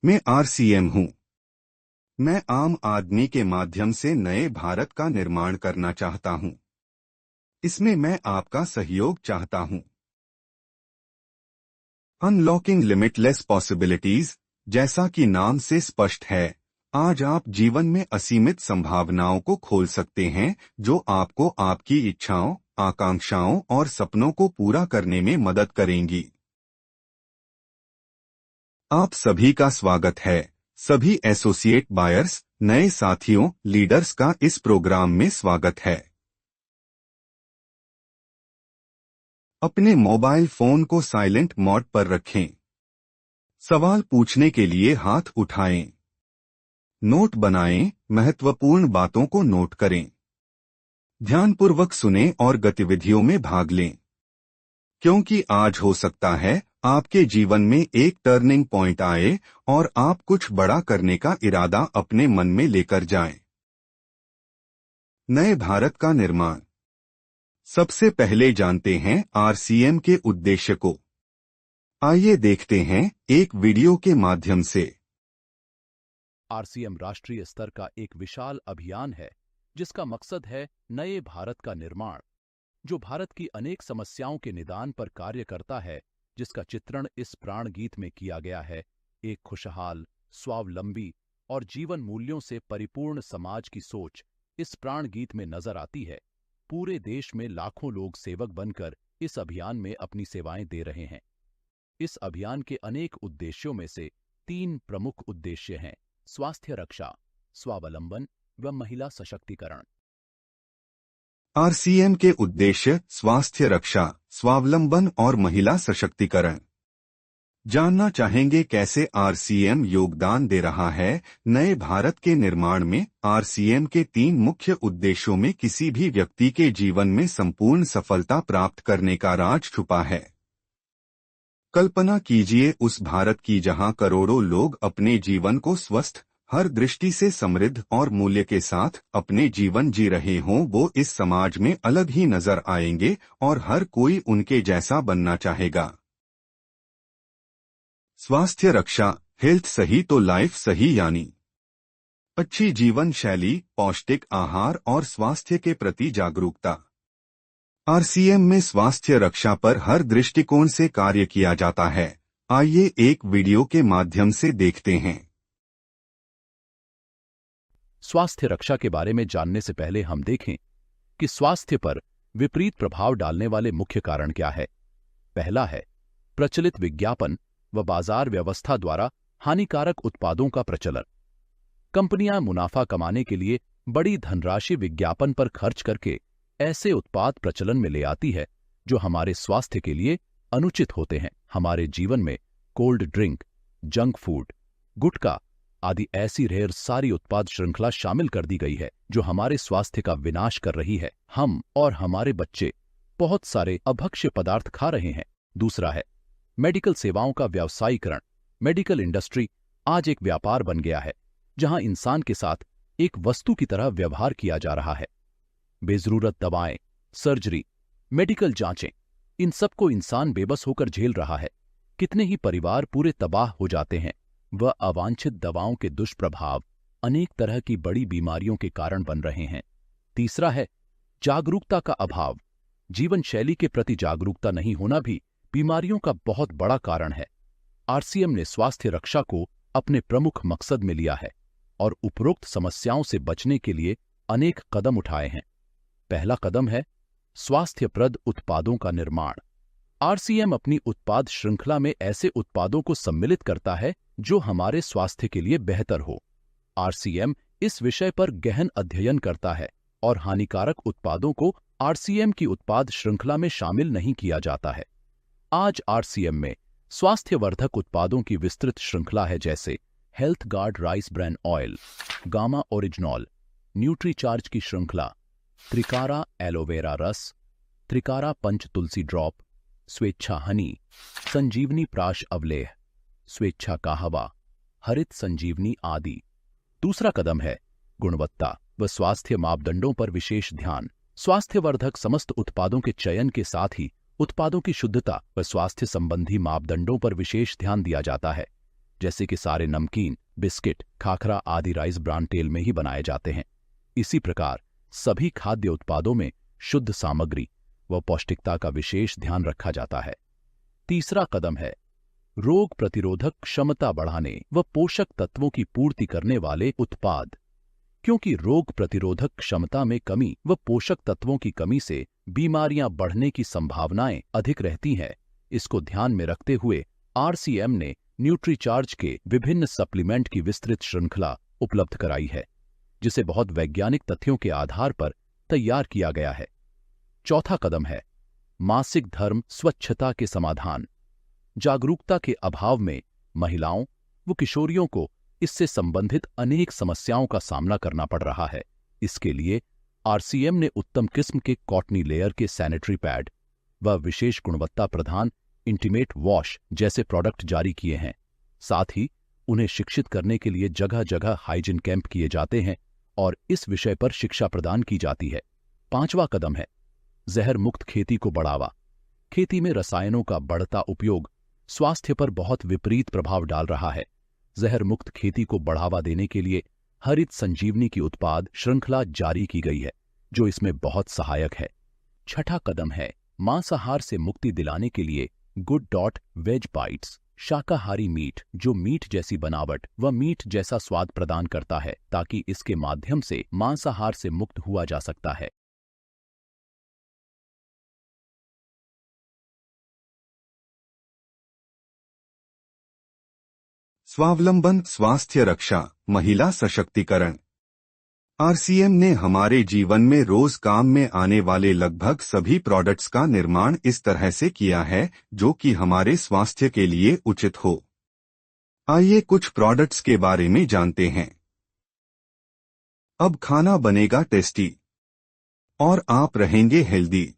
मैं आरसीएम हूं। मैं आम आदमी के माध्यम से नए भारत का निर्माण करना चाहता हूं। इसमें मैं आपका सहयोग चाहता हूं। अनलॉकिंग लिमिटलेस पॉसिबिलिटीज, जैसा कि नाम से स्पष्ट है, आज आप जीवन में असीमित संभावनाओं को खोल सकते हैं जो आपको आपकी इच्छाओं, आकांक्षाओं और सपनों को पूरा करने में मदद करेंगी। आप सभी का स्वागत है, सभी एसोसिएट बायर्स, नए साथियों, लीडर्स का इस प्रोग्राम में स्वागत है। अपने मोबाइल फोन को साइलेंट मोड पर रखें। सवाल पूछने के लिए हाथ उठाएं। नोट बनाएं, महत्वपूर्ण बातों को नोट करें। ध्यानपूर्वक सुनें और गतिविधियों में भाग लें, क्योंकि आज हो सकता है आपके जीवन में एक टर्निंग पॉइंट आए और आप कुछ बड़ा करने का इरादा अपने मन में लेकर जाएं। नए भारत का निर्माण। सबसे पहले जानते हैं आरसीएम के उद्देश्य को। आइए देखते हैं एक वीडियो के माध्यम से। आरसीएम राष्ट्रीय स्तर का एक विशाल अभियान है जिसका मकसद है नए भारत का निर्माण, जो भारत की अनेक समस्याओं के निदान पर कार्य करता है, जिसका चित्रण इस प्राण गीत में किया गया है। एक खुशहाल, स्वावलंबी और जीवन मूल्यों से परिपूर्ण समाज की सोच इस प्राण गीत में नजर आती है। पूरे देश में लाखों लोग सेवक बनकर इस अभियान में अपनी सेवाएं दे रहे हैं। इस अभियान के अनेक उद्देश्यों में से 3 प्रमुख उद्देश्य हैं: स्वास्थ्य रक्षा, स्वावलंबन व महिला सशक्तिकरण। आरसीएम के उद्देश्य स्वास्थ्य रक्षा, स्वावलंबन और महिला सशक्तिकरण। जानना चाहेंगे कैसे आरसीएम योगदान दे रहा है नए भारत के निर्माण में। आरसीएम के 3 मुख्य उद्देश्यों में किसी भी व्यक्ति के जीवन में संपूर्ण सफलता प्राप्त करने का राज छुपा है। कल्पना कीजिए उस भारत की जहां करोड़ों लोग अपने जीवन को स्वस्थ, हर दृष्टि से समृद्ध और मूल्य के साथ अपने जीवन जी रहे हों। वो इस समाज में अलग ही नजर आएंगे और हर कोई उनके जैसा बनना चाहेगा। स्वास्थ्य रक्षा, हेल्थ सही तो लाइफ सही, यानी अच्छी जीवन शैली, पौष्टिक आहार और स्वास्थ्य के प्रति जागरूकता। आरसीएम में स्वास्थ्य रक्षा पर हर दृष्टिकोण से कार्य किया जाता है। आइए एक वीडियो के माध्यम से देखते हैं। स्वास्थ्य रक्षा के बारे में जानने से पहले हम देखें कि स्वास्थ्य पर विपरीत प्रभाव डालने वाले मुख्य कारण क्या है। पहला है प्रचलित विज्ञापन व बाजार व्यवस्था द्वारा हानिकारक उत्पादों का प्रचलन। कंपनियां मुनाफा कमाने के लिए बड़ी धनराशि विज्ञापन पर खर्च करके ऐसे उत्पाद प्रचलन में ले आती है जो हमारे स्वास्थ्य के लिए अनुचित होते हैं। हमारे जीवन में कोल्ड ड्रिंक, जंक फूड, गुटखा आदि ऐसी ढेर सारी उत्पाद श्रृंखला शामिल कर दी गई है जो हमारे स्वास्थ्य का विनाश कर रही है। हम और हमारे बच्चे बहुत सारे अभक्ष्य पदार्थ खा रहे हैं। दूसरा है मेडिकल सेवाओं का व्यावसायीकरण। मेडिकल इंडस्ट्री आज एक व्यापार बन गया है जहां इंसान के साथ एक वस्तु की तरह व्यवहार किया जा रहा है। बेजरूरत दवाएं, सर्जरी, मेडिकल जांचें, इन सबको इंसान बेबस होकर झेल रहा है। कितने ही परिवार पूरे तबाह हो जाते हैं। वह अवांछित दवाओं के दुष्प्रभाव अनेक तरह की बड़ी बीमारियों के कारण बन रहे हैं। तीसरा है जागरूकता का अभाव। जीवन शैली के प्रति जागरूकता नहीं होना भी बीमारियों का बहुत बड़ा कारण है। आरसीएम ने स्वास्थ्य रक्षा को अपने प्रमुख मकसद में लिया है और उपरोक्त समस्याओं से बचने के लिए अनेक कदम उठाए हैं। पहला कदम है स्वास्थ्यप्रद उत्पादों का निर्माण। आरसीएम अपनी उत्पाद श्रृंखला में ऐसे उत्पादों को सम्मिलित करता है जो हमारे स्वास्थ्य के लिए बेहतर हो। आरसीएम इस विषय पर गहन अध्ययन करता है और हानिकारक उत्पादों को आरसीएम की उत्पाद श्रृंखला में शामिल नहीं किया जाता है। आज आरसीएम में स्वास्थ्यवर्धक उत्पादों की विस्तृत श्रृंखला है, जैसे health guard rice bran oil, gamma oryzanol, nutricharge की श्रृंखला, त्रिकारा एलोवेरा रस, त्रिकारा पंच तुलसी ड्रॉप, स्वेच्छा हनी, संजीवनी प्राश अवलेह, स्वेच्छा काहवा, हरित संजीवनी आदि। दूसरा कदम है गुणवत्ता व स्वास्थ्य मापदंडों पर विशेष ध्यान। स्वास्थ्यवर्धक समस्त उत्पादों के चयन के साथ ही उत्पादों की शुद्धता व स्वास्थ्य संबंधी मापदंडों पर विशेष ध्यान दिया जाता है। जैसे कि सारे नमकीन, बिस्किट, खाखरा आदि राइस ब्रान तेल में ही बनाए जाते हैं। इसी प्रकार सभी खाद्य उत्पादों में शुद्ध सामग्री व पौष्टिकता का विशेष ध्यान रखा जाता है। तीसरा कदम है रोग प्रतिरोधक क्षमता बढ़ाने व पोषक तत्वों की पूर्ति करने वाले उत्पाद। क्योंकि रोग प्रतिरोधक क्षमता में कमी व पोषक तत्वों की कमी से बीमारियां बढ़ने की संभावनाएं अधिक रहती हैं, इसको ध्यान में रखते हुए आरसीएम ने न्यूट्रीचार्ज के विभिन्न सप्लीमेंट की विस्तृत श्रृंखला उपलब्ध कराई है, जिसे बहुत वैज्ञानिक तथ्यों के आधार पर तैयार किया गया है। चौथा कदम है मासिक धर्म स्वच्छता के समाधान। जागरूकता के अभाव में महिलाओं व किशोरियों को इससे संबंधित अनेक समस्याओं का सामना करना पड़ रहा है। इसके लिए आरसीएम ने उत्तम किस्म के कॉटनी लेयर के सैनिटरी पैड व विशेष गुणवत्ता प्रधान इंटीमेट वॉश जैसे प्रोडक्ट जारी किए हैं। साथ ही उन्हें शिक्षित करने के लिए जगह जगह हाइजीन कैंप किए जाते हैं और इस विषय पर शिक्षा प्रदान की जाती है। पांचवा कदम है जहर मुक्त खेती को बढ़ावा। खेती में रसायनों का बढ़ता उपयोग स्वास्थ्य पर बहुत विपरीत प्रभाव डाल रहा है। जहर मुक्त खेती को बढ़ावा देने के लिए हरित संजीवनी की उत्पाद श्रृंखला जारी की गई है, जो इसमें बहुत सहायक है। छठा कदम है मांसाहार से मुक्ति दिलाने के लिए गुड.वेज बाइट्स, शाकाहारी मीट जो मीट जैसी बनावट व मीट जैसा स्वाद प्रदान करता है, ताकि इसके माध्यम से मांसाहार से मुक्त हुआ जा सकता है। स्वावलंबन, स्वास्थ्य रक्षा, महिला सशक्तिकरण। आरसीएम ने हमारे जीवन में रोज काम में आने वाले लगभग सभी प्रोडक्ट्स का निर्माण इस तरह से किया है जो कि हमारे स्वास्थ्य के लिए उचित हो। आइए कुछ प्रोडक्ट्स के बारे में जानते हैं। अब खाना बनेगा टेस्टी और आप रहेंगे हेल्दी।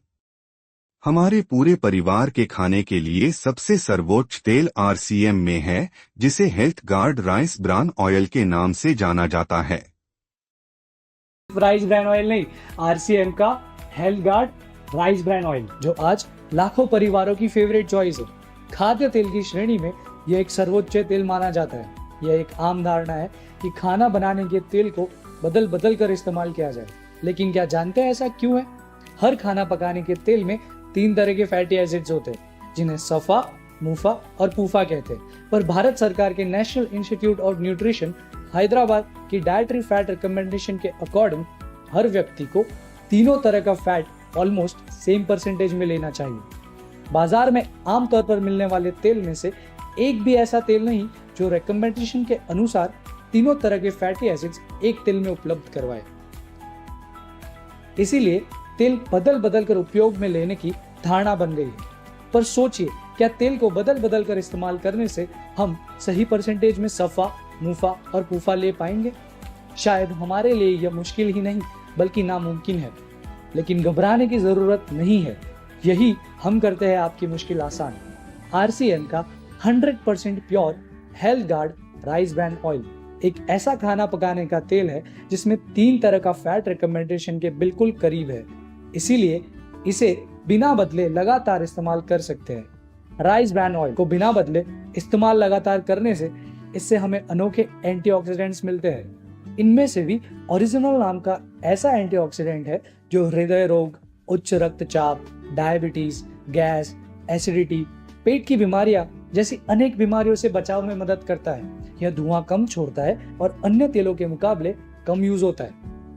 हमारे पूरे परिवार के खाने के लिए सबसे सर्वोच्च तेल आरसीएम में है, जिसे health guard rice bran oil के नाम से जाना जाता है। राइस ब्रान ऑयल नहीं, आरसीएम का health guard rice bran oil, जो आज लाखों परिवारों की फेवरेट चॉइस है। खाद्य तेल की श्रेणी में यह एक सर्वोच्च तेल माना जाता है। यह एक आम धारणा है कि खाना बनाने के तेल को बदल बदल कर इस्तेमाल किया जाए, लेकिन क्या जानते हैं ऐसा क्यों है? हर खाना पकाने के तेल में 3 तरह के फैटी एसिड्स होते हैं, जिन्हें सफा, मुफा और पूफा कहते हैं। पर भारत सरकार के national institute of nutrition Hyderabad की डाइटरी फैट रिकमेंडेशन के अकॉर्डिंग हर व्यक्ति को तीनों तरह का फैट ऑलमोस्ट सेम परसेंटेज में लेना चाहिए। बाजार में आमतौर पर मिलने वाले तेल में से एक भी ऐसा तेल नहीं जो रिकमेंडेशन के अनुसार तीनों तरह के फैटी एसिड्स एक तेल में उपलब्ध करवाए। इसीलिए तेल बदल बदल कर उपयोग में लेने की धारणा बन गई है। पर सोचिए, क्या तेल को बदल बदल कर इस्तेमाल करने से हम सही परसेंटेज में सफा, मुफा और पूफा ले पाएंगे? शायद हमारे लिए यह मुश्किल ही नहीं बल्कि नामुमकिन है, लेकिन घबराने की जरूरत नहीं है। यही हम करते हैं आपकी मुश्किल आसान। आरसीएम का 100% pure health guard rice bran oil एक ऐसा खाना पकाने का तेल है जिसमें 3 तरह का फैट रिकमेंडेशन के बिल्कुल करीब है। इसीलिए इसे बिना बदले लगातार इस्तेमाल कर सकते हैं। राइस ब्रान ऑयल को बिना बदले इस्तेमाल लगातार करने से इससे हमें अनोखे एंटीऑक्सीडेंट्स मिलते हैं। इनमें से भी ओरिजिनल नाम का ऐसा एंटीऑक्सीडेंट है जो हृदय रोग, उच्च रक्तचाप, डायबिटीज, गैस, एसिडिटी, पेट की बीमारियां जैसी अनेक बीमारियों से बचाव में मदद करता है। यह धुआं कम छोड़ता है और अन्य तेलों के मुकाबले कम यूज होता है।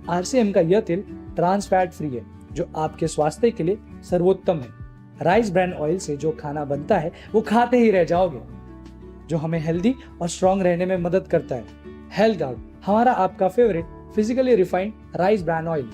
आरसीएम का यह तेल ट्रांस फैट फ्री है, जो आपके स्वास्थ्य के लिए सर्वोत्तम है। राइस ब्रान ऑयल से जो खाना बनता है वो खाते ही रह जाओगे, जो हमें हेल्दी और स्ट्रांग रहने में मदद करता है। हेल्थ गार्ड, हमारा आपका favourite physically refined rice bran oil.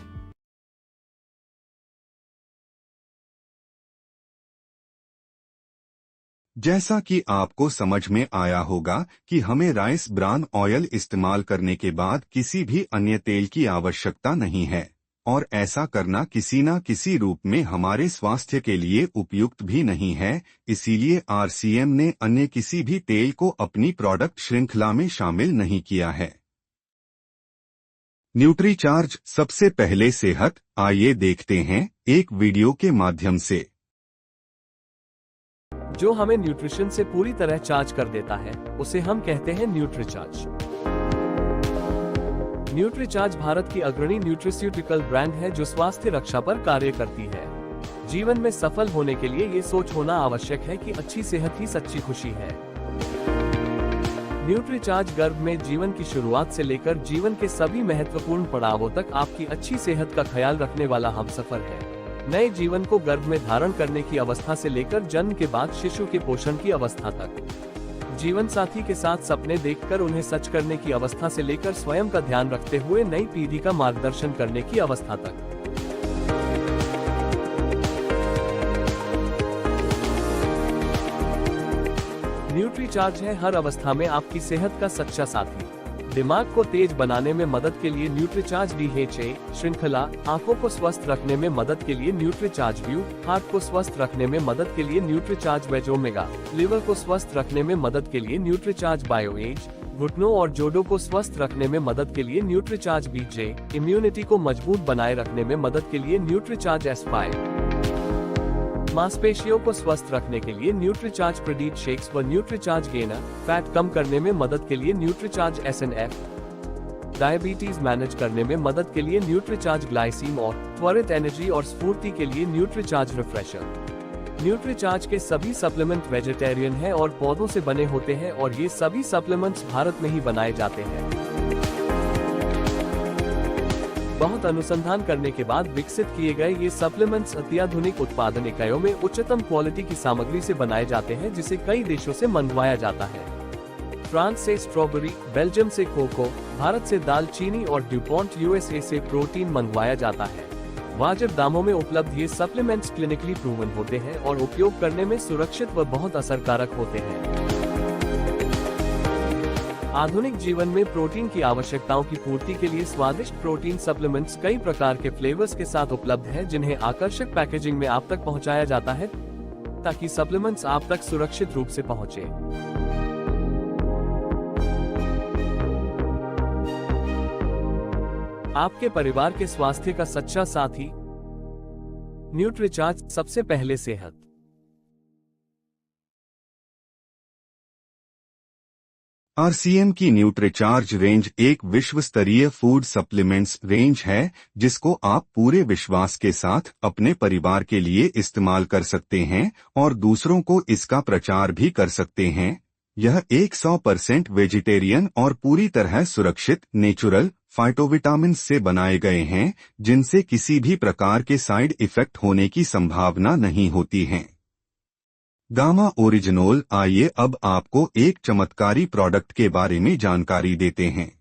जैसा कि आपको समझ में आया होगा कि हमें राइस ब्रान ऑयल इस्तेमाल करने के बाद किसी भी अन्य तेल की आवश्यकता नहीं है, और ऐसा करना किसी न किसी रूप में हमारे स्वास्थ्य के लिए उपयुक्त भी नहीं है। इसीलिए आरसीएम ने अन्य किसी भी तेल को अपनी प्रोडक्ट श्रृंखला में शामिल नहीं किया है। न्यूट्रीचार्ज, सबसे पहले सेहत। आइए देखते हैं एक वीडियो के माध्यम से। जो हमें न्यूट्रिशन से पूरी तरह चार्ज कर देता है, उसे हम कहते हैं न्यूट्रीचार्ज। न्यूट्रीचार्ज भारत की अग्रणी न्यूट्रिस्यूटिकल ब्रांड है जो स्वास्थ्य रक्षा पर कार्य करती है। जीवन में सफल होने के लिए ये सोच होना आवश्यक है कि अच्छी सेहत ही सच्ची खुशी है। न्यूट्रीचार्ज गर्भ में जीवन की शुरुआत से लेकर जीवन के सभी महत्वपूर्ण पड़ावों तक आपकी अच्छी सेहत का ख्याल रखने वाला हमसफर है। नए जीवन को गर्भ में धारण करने की अवस्था से लेकर जन्म के बाद शिशु के पोषण की अवस्था तक, जीवन साथी के साथ सपने देखकर उन्हें सच करने की अवस्था से लेकर स्वयं का ध्यान रखते हुए नई पीढ़ी का मार्गदर्शन करने की अवस्था तक। न्यूट्रीचार्ज है हर अवस्था में आपकी सेहत का सच्चा साथी। दिमाग को तेज बनाने में मदद के लिए न्यूट्रीचार्ज DHA श्रृंखला, आंखों को स्वस्थ रखने में मदद के लिए न्यूट्रीचार्ज व्यू, हार्ट को स्वस्थ रखने में मदद के लिए न्यूट्रीचार्ज वेज ओमेगा, लिवर को स्वस्थ रखने में मदद के लिए न्यूट्रीचार्ज बायो एज, घुटनों और जोड़ों को स्वस्थ रखने में मदद के लिए न्यूट्रीचार्ज BJ, इम्यूनिटी को मजबूत बनाए रखने में मदद के लिए न्यूट्रीचार्ज S5, मांसपेशियों को स्वस्थ रखने के लिए न्यूट्रीचार्ज प्रोटीन शेक्स व न्यूट्रीचार्ज गेनर, फैट कम करने में मदद के लिए न्यूट्रीचार्ज SNF, डायबिटीज मैनेज करने में मदद के लिए न्यूट्रीचार्ज ग्लाइसीम और त्वरित एनर्जी और स्फूर्ति के लिए न्यूट्रीचार्ज रिफ्रेशर। न्यूट्रीचार्ज के सभी सप्लीमेंट वेजिटेरियन हैं और पौधों से बने होते हैं और ये सभी सप्लीमेंट्स भारत में ही बनाए जाते हैं। बहुत अनुसंधान करने के बाद विकसित किए गए ये सप्लीमेंट्स अत्याधुनिक उत्पादन इकाइयों में उच्चतम क्वालिटी की सामग्री से बनाए जाते हैं, जिसे कई देशों से मंगवाया जाता है। फ्रांस से स्ट्रॉबेरी, बेल्जियम से कोको, भारत से दालचीनी और ड्यूपॉन्ट USA से प्रोटीन मंगवाया जाता है। वाजिब दामों में उपलब्ध ये सप्लीमेंट्स क्लिनिकली प्रूवन होते हैं और उपयोग करने में सुरक्षित व बहुत असरकारक होते हैं। आधुनिक जीवन में प्रोटीन की आवश्यकताओं की पूर्ति के लिए स्वादिष्ट प्रोटीन सप्लीमेंट्स कई प्रकार के फ्लेवर्स के साथ उपलब्ध हैं, जिन्हें आकर्षक पैकेजिंग में आप तक पहुंचाया जाता है ताकि सप्लीमेंट्स आप तक सुरक्षित रूप से पहुंचे। आपके परिवार के स्वास्थ्य का सच्चा साथी न्यूट्रीचार्ज, सबसे पहले सेहत। RCM की न्यूट्रीचार्ज रेंज एक विश्व स्तरीय फूड सप्लीमेंट्स रेंज है जिसको आप पूरे विश्वास के साथ अपने परिवार के लिए इस्तेमाल कर सकते हैं और दूसरों को इसका प्रचार भी कर सकते हैं। यह 100% वेजिटेरियन और पूरी तरह सुरक्षित नेचुरल फाइटोविटामिन से बनाए गए हैं, जिनसे किसी भी प्रकार के साइड इफेक्ट होने की संभावना नहीं होती है। गामा ओरिजिनोल। आइए अब आपको एक चमत्कारी प्रोडक्ट के बारे में जानकारी देते हैं।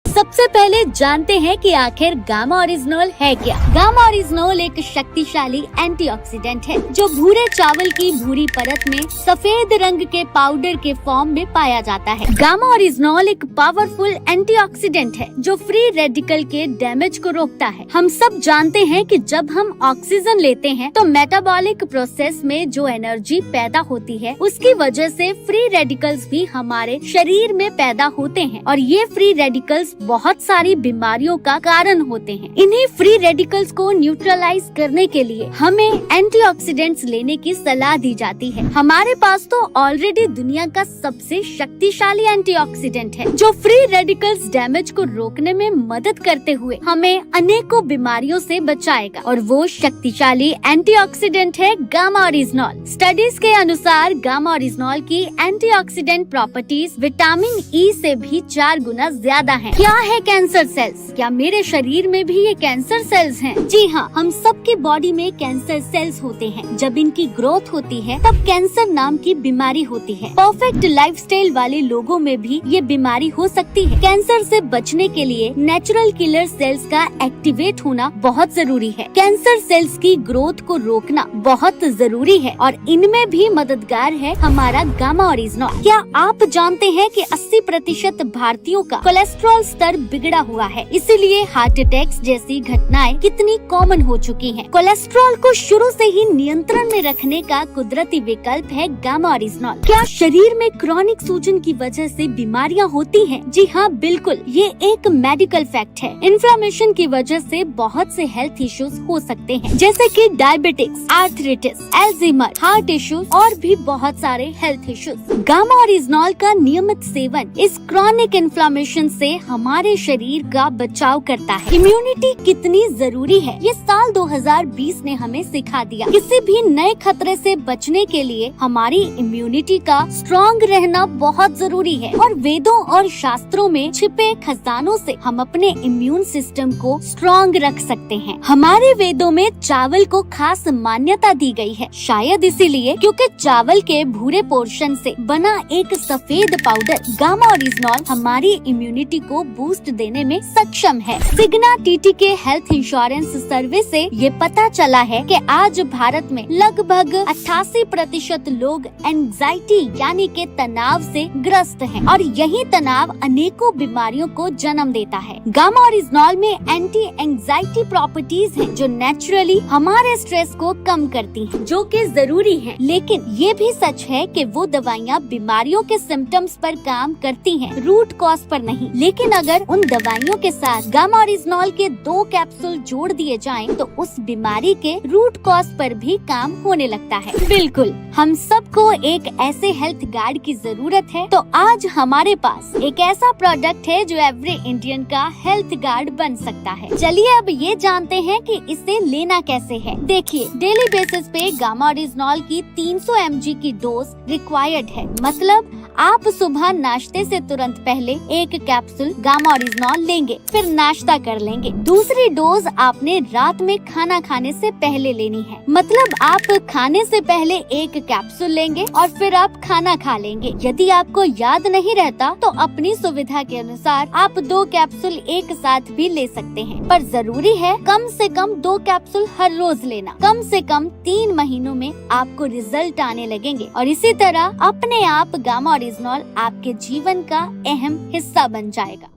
सबसे पहले जानते हैं कि आखिर गामा ओरिजिनोल है क्या। गामा ओरिजिनोल एक शक्तिशाली एंटीऑक्सीडेंट है जो भूरे चावल की भूरी परत में सफेद रंग के पाउडर के फॉर्म में पाया जाता है। गामा ओरिजिनोल एक पावरफुल एंटीऑक्सीडेंट है जो फ्री रेडिकल के डैमेज को रोकता है। हम सब जानते हैं कि जब हम ऑक्सीजन लेते हैं तो मेटाबॉलिक प्रोसेस में जो एनर्जी पैदा होती है उसकी वजह से फ्री रेडिकल्स भी हमारे शरीर में पैदा होते हैं और ये फ्री रेडिकल्स बहुत सारी बीमारियों का कारण होते हैं। इन्हीं फ्री रेडिकल्स को न्यूट्रलाइज करने के लिए हमें एंटीऑक्सीडेंट्स लेने की सलाह दी जाती है। हमारे पास तो ऑलरेडी दुनिया का सबसे शक्तिशाली एंटीऑक्सीडेंट है जो फ्री रेडिकल्स डैमेज को रोकने में मदद करते हुए हमें अनेकों बीमारियों से बचाएगा और वो शक्तिशाली एंटीऑक्सीडेंट है गामा ओरिजिनोल। स्टडीज के अनुसार गामा ओरिजिनोल की एंटीऑक्सीडेंट प्रॉपर्टीज विटामिन ई से भी 4 गुना ज्यादा है। क्या है कैंसर सेल्स? क्या मेरे शरीर में भी ये कैंसर सेल्स हैं? जी हाँ, हम सबकी बॉडी में कैंसर सेल्स होते हैं। जब इनकी ग्रोथ होती है तब कैंसर नाम की बीमारी होती है। परफेक्ट लाइफस्टाइल वाले लोगों में भी ये बीमारी हो सकती है। कैंसर से बचने के लिए नेचुरल किलर सेल्स का एक्टिवेट होना बहुत जरूरी है। कैंसर सेल्स की ग्रोथ को रोकना बहुत जरूरी है और इनमें भी मददगार है हमारा गामा ओरिजिनोल। क्या आप जानते हैं कि 80% भारतीयों का कोलेस्ट्रॉल स्तर स्तर बिगड़ा हुआ है, इसीलिए हार्ट अटैक्स जैसी घटनाएं कितनी कॉमन हो चुकी हैं। कोलेस्ट्रॉल को शुरू से ही नियंत्रण में रखने का कुदरती विकल्प है गामा ओरिजिनोल। क्या शरीर में क्रॉनिक सूजन की वजह से बीमारियां होती हैं? जी हाँ, बिल्कुल, ये एक मेडिकल फैक्ट है। इन्फ्लेमेशन की वजह से बहुत से हेल्थ इश्यूज हो सकते हैं, जैसे कि diabetics, arthritis, Alzheimer, heart issues और भी बहुत सारे हेल्थ इश्यूज। गामा ओरिजिनोल का नियमित सेवन इस क्रॉनिक इन्फ्लेमेशन से हमारे शरीर का बचाव करता है। इम्यूनिटी कितनी जरूरी है, ये साल 2020 ने हमें सिखा दिया। किसी भी नए खतरे से बचने के लिए हमारी इम्यूनिटी का स्ट्रॉन्ग रहना बहुत जरूरी है, और वेदों और शास्त्रों में छिपे खजानों से हम अपने इम्यून सिस्टम को स्ट्रॉन्ग रख सकते हैं। हमारे वेदों में चावल को खास मान्यता दी गई है, शायद इसीलिए क्योंकि चावल के भूरे पोर्शन से बना एक सफेद पाउडर गामा ओरिजिनोल हमारी इम्यूनिटी को बूस्ट देने में सक्षम है। सिग्ना टीटी के हेल्थ इंश्योरेंस सर्वे से ये पता चला है कि आज भारत में लगभग 88% लोग एंजाइटी यानी के तनाव से ग्रस्त हैं, और यही तनाव अनेकों बीमारियों को जन्म देता है। गामा ओरिजिनोल में एंटी एंजाइटी प्रॉपर्टीज हैं, जो नेचुरली हमारे स्ट्रेस को कम करती हैं, जो कि जरूरी है। लेकिन ये भी सच है कि वो दवाइयाँ बीमारियों के सिम्टम्स पर काम करती हैं, रूट कॉज पर नहीं। लेकिन अगर उन दवाइयों के साथ गामा ओरिजिनोल के 2 कैप्सूल जोड़ दिए जाएं, तो उस बीमारी के रूट कॉज पर भी काम होने लगता है। बिल्कुल, हम सबको एक ऐसे हेल्थ गार्ड की जरूरत है, तो आज हमारे पास एक ऐसा प्रोडक्ट है जो एवरी इंडियन का हेल्थ गार्ड बन सकता है। चलिए अब ये जानते हैं कि इसे लेना कैसे है। देखिए, डेली बेसिस पे गामा ओरिजिनोल की 300 mg की डोज रिक्वायर्ड है। मतलब आप सुबह नाश्ते से तुरंत पहले एक कैप्सूल गामा ओरिजिनोल लेंगे, फिर नाश्ता कर लेंगे। दूसरी डोज आपने रात में खाना खाने से पहले लेनी है। मतलब आप खाने से पहले एक कैप्सूल लेंगे और फिर आप खाना खा लेंगे। यदि आपको याद नहीं रहता तो अपनी सुविधा के अनुसार आप 2 कैप्सूल एक साथ भी ले सकते हैं, पर जरूरी है कम से कम 2 कैप्सूल हर रोज लेना। कम से कम 3 महीनों में आपको रिजल्ट आने लगेंगे, और इसी तरह अपने आप गामा ओरिजिनोल आपके जीवन का अहम हिस्सा बन जाएगा।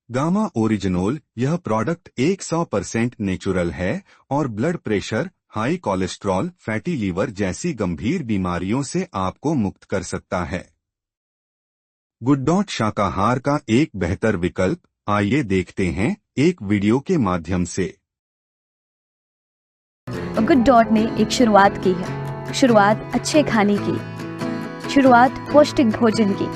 गामा ओरिजिनोल यह प्रोडक्ट 100% नेचुरल है और blood pressure, high cholesterol, fatty liver जैसी गंभीर बीमारियों से आपको मुक्त कर सकता है। गुड शाकाहार का एक बेहतर विकल्प, आइए देखते हैं एक वीडियो के माध्यम से। गुड डॉट ने एक शुरुआत की है, शुरुआत अच्छे खाने की, शुरुआत पौष्टिक भोजन की।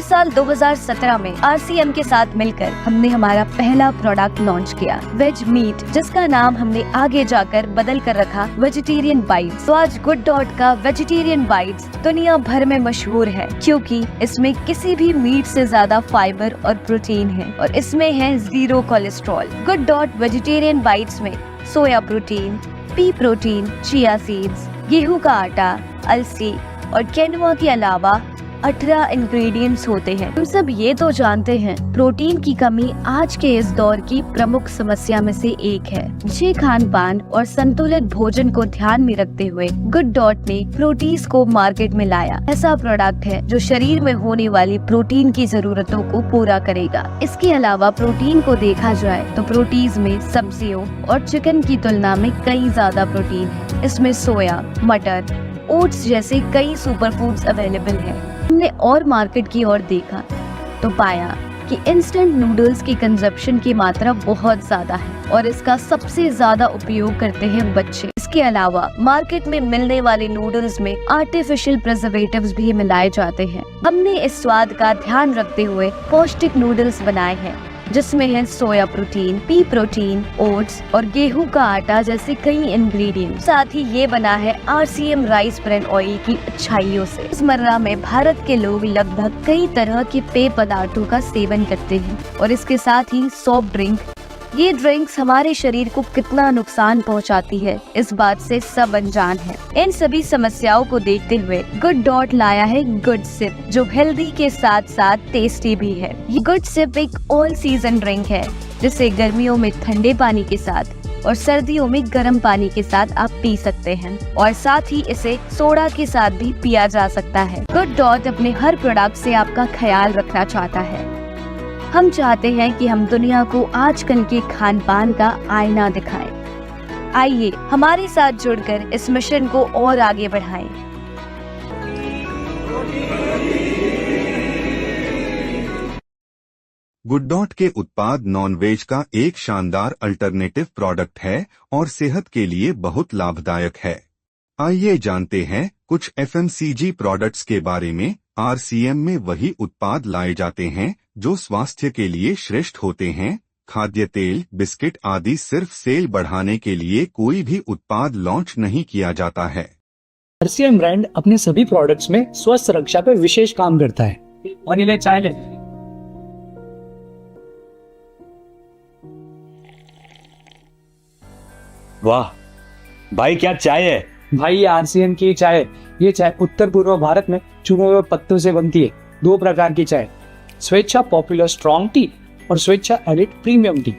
साल 2017 में RCM के साथ मिलकर हमने हमारा पहला प्रोडक्ट लॉन्च किया, वेज मीट, जिसका नाम हमने आगे जाकर बदल कर रखा वेजिटेरियन बाइट्स। तो आज गुड डॉट का वेजिटेरियन बाइट्स दुनिया भर में मशहूर है, क्योंकि इसमें किसी भी मीट से ज्यादा फाइबर और प्रोटीन है, और इसमें है 0 cholesterol. Good dot vegetarian bites में soya protein, pea protein, chia seeds, गेहूं का आटा, अलसी और क्विनोआ के अलावा 18 इंग्रेडिएंट्स होते हैं। हम सब ये तो जानते हैं, प्रोटीन की कमी आज के इस दौर की प्रमुख समस्या में से एक है। अच्छे खान पान और संतुलित भोजन को ध्यान में रखते हुए गुड डॉट ने प्रोटीज को मार्केट में लाया। ऐसा प्रोडक्ट है जो शरीर में होने वाली प्रोटीन की जरूरतों को पूरा करेगा। इसके अलावा प्रोटीन को देखा जाए तो प्रोटीज में सब्जियों और चिकन की तुलना में कई ज्यादा प्रोटीन है। इसमें सोया, मटर, ओट्स जैसे कई सुपर फूड्स अवेलेबल है। हमने और मार्केट की ओर देखा तो पाया कि इंस्टेंट नूडल्स की कंजप्शन की मात्रा बहुत ज्यादा है, और इसका सबसे ज्यादा उपयोग करते हैं बच्चे। इसके अलावा मार्केट में मिलने वाले नूडल्स में आर्टिफिशियल प्रिजर्वेटिव्स भी मिलाए जाते हैं। हमने इस स्वाद का ध्यान रखते हुए पौष्टिक नूडल्स बनाए हैं, जिसमें है सोया प्रोटीन, पी प्रोटीन, ओट्स और गेहूं का आटा जैसे कई इंग्रेडिएंट। साथ ही ये बना है RCM राइस ब्रांड ऑयल की अच्छाइयों से। रोजमर्रा में भारत के लोग लगभग कई तरह के पेय पदार्थों का सेवन करते हैं, और इसके साथ ही सॉफ्ट ड्रिंक। ये ड्रिंक्स हमारे शरीर को कितना नुकसान पहुंचाती है, इस बात से सब अनजान है। इन सभी समस्याओं को देखते हुए गुड डॉट लाया है गुड सिप, जो हेल्दी के साथ साथ टेस्टी भी है। ये गुड सिप एक ऑल सीजन ड्रिंक है, जिसे गर्मियों में ठंडे पानी के साथ और सर्दियों में गर्म पानी के साथ आप पी सकते हैं और साथ ही इसे सोडा के साथ भी पिया जा सकता है। गुड डॉट अपने हर प्रोडक्ट से आपका ख्याल रखना चाहता है। हम चाहते हैं कि हम दुनिया को आजकल के खान पान का आईना दिखाएं। आइए हमारे साथ जुड़कर इस मिशन को और आगे बढ़ाएं। गुड डॉट के उत्पाद नॉनवेज का एक शानदार अल्टरनेटिव प्रोडक्ट है और सेहत के लिए बहुत लाभदायक है। आइए जानते हैं कुछ एफएमसीजी प्रोडक्ट्स के बारे में। आरसीएम में वही उत्पाद लाए जाते हैं जो स्वास्थ्य के लिए श्रेष्ठ होते हैं। खाद्य तेल, बिस्किट आदि सिर्फ सेल बढ़ाने के लिए कोई भी उत्पाद लॉन्च नहीं किया जाता है। आरसीएम ब्रांड अपने सभी प्रोडक्ट्स में स्वस्थ रक्षा पे विशेष काम करता है। और इन्हें चाय ले। वाह भाई, क्या चाय है भाई, ये आरसीएम की चाय है। ये चाय उत्तर पूर्व भारत में चुने हुए पत्तों से बनती है। 2 प्रकार की चाय, स्वेच्छा पॉपुलर स्ट्रॉन्ग टी और स्वेच्छा एलिट प्रीमियम टी।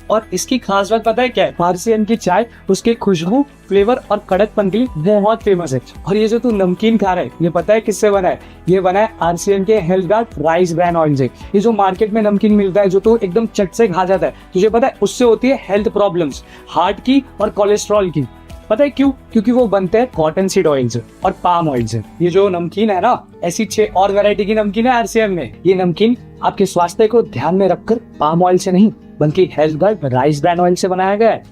और इसकी खास बात पता है क्या है? आरसीएम की चाय उसके खुशबू, फ्लेवर और कड़कपन के लिए बहुत फेमस है। और ये जो तू नमकीन खा रहा है, ये पता है किससे बना है? ये बना है आरसीएम के health guard rice brand oil से। ये जो मार्केट में नमकीन मिलता है जो तो एकदम चट से खा जाता है, तुझे पता है उससे होती है हेल्थ प्रॉब्लम्स, हार्ट की और कोलेस्ट्रॉल की। पता है क्यों? क्योंकि वो बनते हैं कॉटन सीड ऑयल से और पाम ऑयल से। ये जो नमकीन है ना, ऐसी 6 और वैरायटी की नमकीन है आरसीएम में। ये नमकीन आपके स्वास्थ्य को ध्यान में रखकर पाम ऑयल से नहीं बल्कि health guard rice brand oil से बनाया गया है।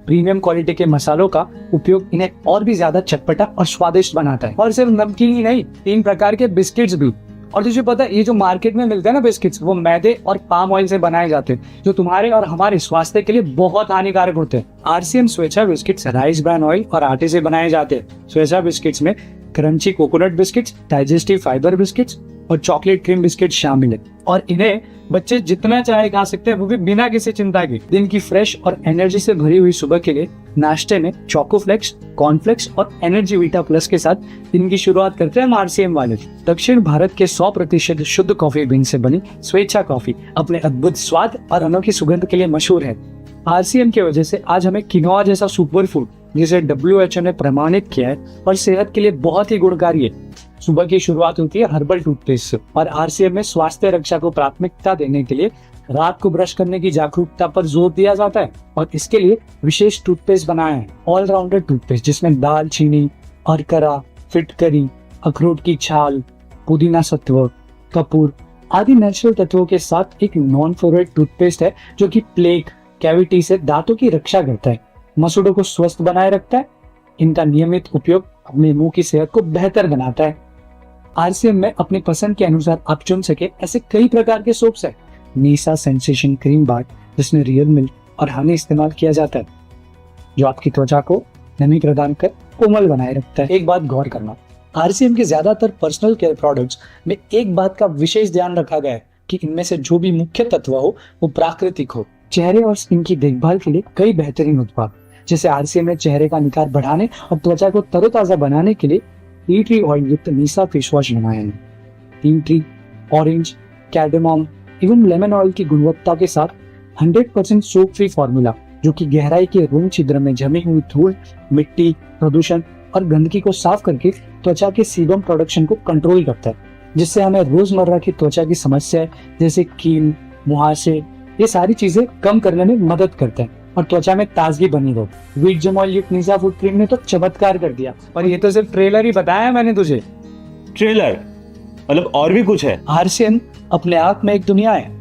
प्रीमियम क्वालिटी के मसालों का उपयोग इन्हें और भी ज्यादा चटपटा और स्वादिष्ट बनाता है। और सिर्फ नमकीन ही नहीं, 3 प्रकार के बिस्किट्स भी। और तुझे पता है ये जो मार्केट में मिलते हैं ना बिस्किट्स, वो मैदे और पाम ऑयल से बनाए जाते हैं जो तुम्हारे और हमारे स्वास्थ्य के लिए बहुत हानिकारक होते हैं। आरसीएम स्वेच्छा बिस्किट्स राइस ब्रांड ऑयल और आटे से बनाए जाते हैं। स्वेच्छा बिस्किट्स में crunchy coconut biscuits, digestive fibre biscuits और चॉकलेट क्रीम बिस्किट शामिल है। और इन्हें बच्चे जितना चाहे खा सकते हैं, वो भी बिना किसी चिंता के। दिन की फ्रेश और एनर्जी से भरी हुई सुबह के लिए नाश्ते में चोकोफ्लेक्स, कॉर्नफ्लेक्स और एनर्जी वीटा प्लस के साथ दिन की शुरुआत करते हैं आरसीएम वाले। दक्षिण भारत के 100% शुद्ध कॉफी बीन से बनी स्वेच्छा कॉफी अपने अद्भुत स्वाद और अनोखी सुगंध के लिए मशहूर है। आरसीएम की वजह से आज हमें किनोआ जैसा सुपर फूड, जिसे WHO ने प्रमाणित किया है और सेहत के लिए बहुत ही गुणकारी है। सुबह की शुरुआत होती है हर्बल टूथपेस्ट से। और आरसीएम में स्वास्थ्य रक्षा को प्राथमिकता देने के लिए रात को ब्रश करने की जागरूकता पर जोर दिया जाता है। और इसके लिए विशेष टूथपेस्ट बनाए हैं, ऑलराउंडर टूथपेस्ट, जिसमें दालचीनी, अरकरा, फिटकरी, अखरोट की छाल, पुदीना सत्व, कपूर आदि नेचुरल तत्वों के साथ एक नॉन फ्लोराइड टूथपेस्ट है जो कि प्लेक, कैविटी से दांतों की रक्षा करता है, मसूड़ों को स्वस्थ बनाए रखता है। इनका नियमित उपयोग अपने मुंह की सेहत को बेहतर बनाता है। आरसीएम में अपनी पसंद के अनुसार आप चुन सके ऐसे कई प्रकार के सोप्स है। नीसा सेंसेशन क्रीम बार, जिसमें रियल मिल्क और हनी इस्तेमाल किया जाता है, जो आपकी त्वचा को नमी प्रदान कर कोमल बनाए रखता है। एक बात गौर करना, आरसीएम के ज्यादातर पर्सनल केयर प्रोडक्ट्स में एक बात का विशेष ध्यान रखा गया है कि इनमें से जो भी मुख्य तत्व हो वो प्राकृतिक हो। चेहरे और स्किन की देखभाल के लिए कई बेहतरीन उत्पाद, जैसे आरसीएम में चेहरे का निखार बढ़ाने और त्वचा को तरोताजा बनाने के लिए टी ट्री ऑयल युक्त नीसा फेस वॉश बनाए हैं। टी ट्री, ऑरेंज, कैर्डेमम एवं लेमन ऑयल की गुणवत्ता के साथ 100% सोप फ्री फॉर्मूला, जो कि गहराई के रोम छिद्र में जमी हुई धूल, मिट्टी, प्रदूषण और गंदगी को साफ करके त्वचा के सीबम प्रोडक्शन को कंट्रोल करता है, जिससे हमें रोजमर्रा की त्वचा की समस्याएं जैसे कील, मुहासे, ये सारी चीजें कम करने में मदद करते हैं और त्वचा में ताजगी बनी रहे। वीट जेम ऑयल युक्त नीसा फूड क्रीम ने तो चमत्कार कर दिया। और ये तो सिर्फ ट्रेलर ही बताया मैंने तुझे। ट्रेलर मतलब और भी कुछ है? आरसीएम अपने आप में एक दुनिया है।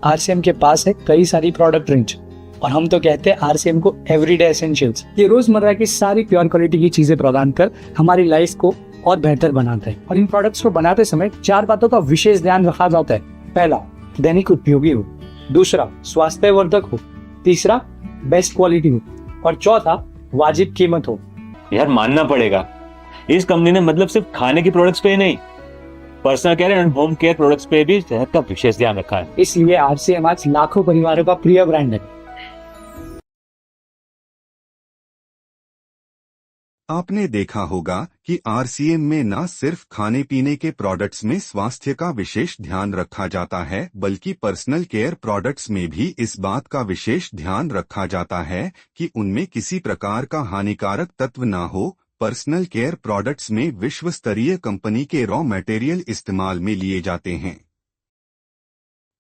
आरसीएम के पास है कई सारी प्रोडक्ट रेंज और हम तो कहते हैं आरसीएम को एवरीडे एसेंशियल्स। ये रोजमर्रा की सारी प्योर क्वालिटी की चीजें प्रदान कर हमारी लाइफ को और बेहतर बनाता है। और इन प्रोडक्ट्स को बनाते समय 4 बातों का विशेष ध्यान रखा जाता है। पहला, दैनिक उपयोगी हो। दूसरा, स्वास्थ्यवर्धक हो। तीसरा, बेस्ट क्वालिटी हो। और चौथा, वाजिब कीमत हो। यार मानना पड़ेगा, इस कंपनी ने मतलब सिर्फ खाने की प्रोडक्ट्स पे ही नहीं, personal care and home care products पे भी सेहत का विशेष ध्यान रखा है। इसलिए आरसीएम आज लाखों परिवारों का प्रिय ब्रांड है। आपने देखा होगा कि आरसीएम में न सिर्फ खाने पीने के प्रोडक्ट्स में स्वास्थ्य का विशेष ध्यान रखा जाता है, बल्कि पर्सनल केयर प्रोडक्ट्स में भी इस बात का विशेष ध्यान रखा जाता है कि उनमें किसी प्रकार का हानिकारक तत्व न हो। पर्सनल केयर प्रोडक्ट्स में विश्व स्तरीय कंपनी के रॉ मटेरियल इस्तेमाल में लिए जाते हैं।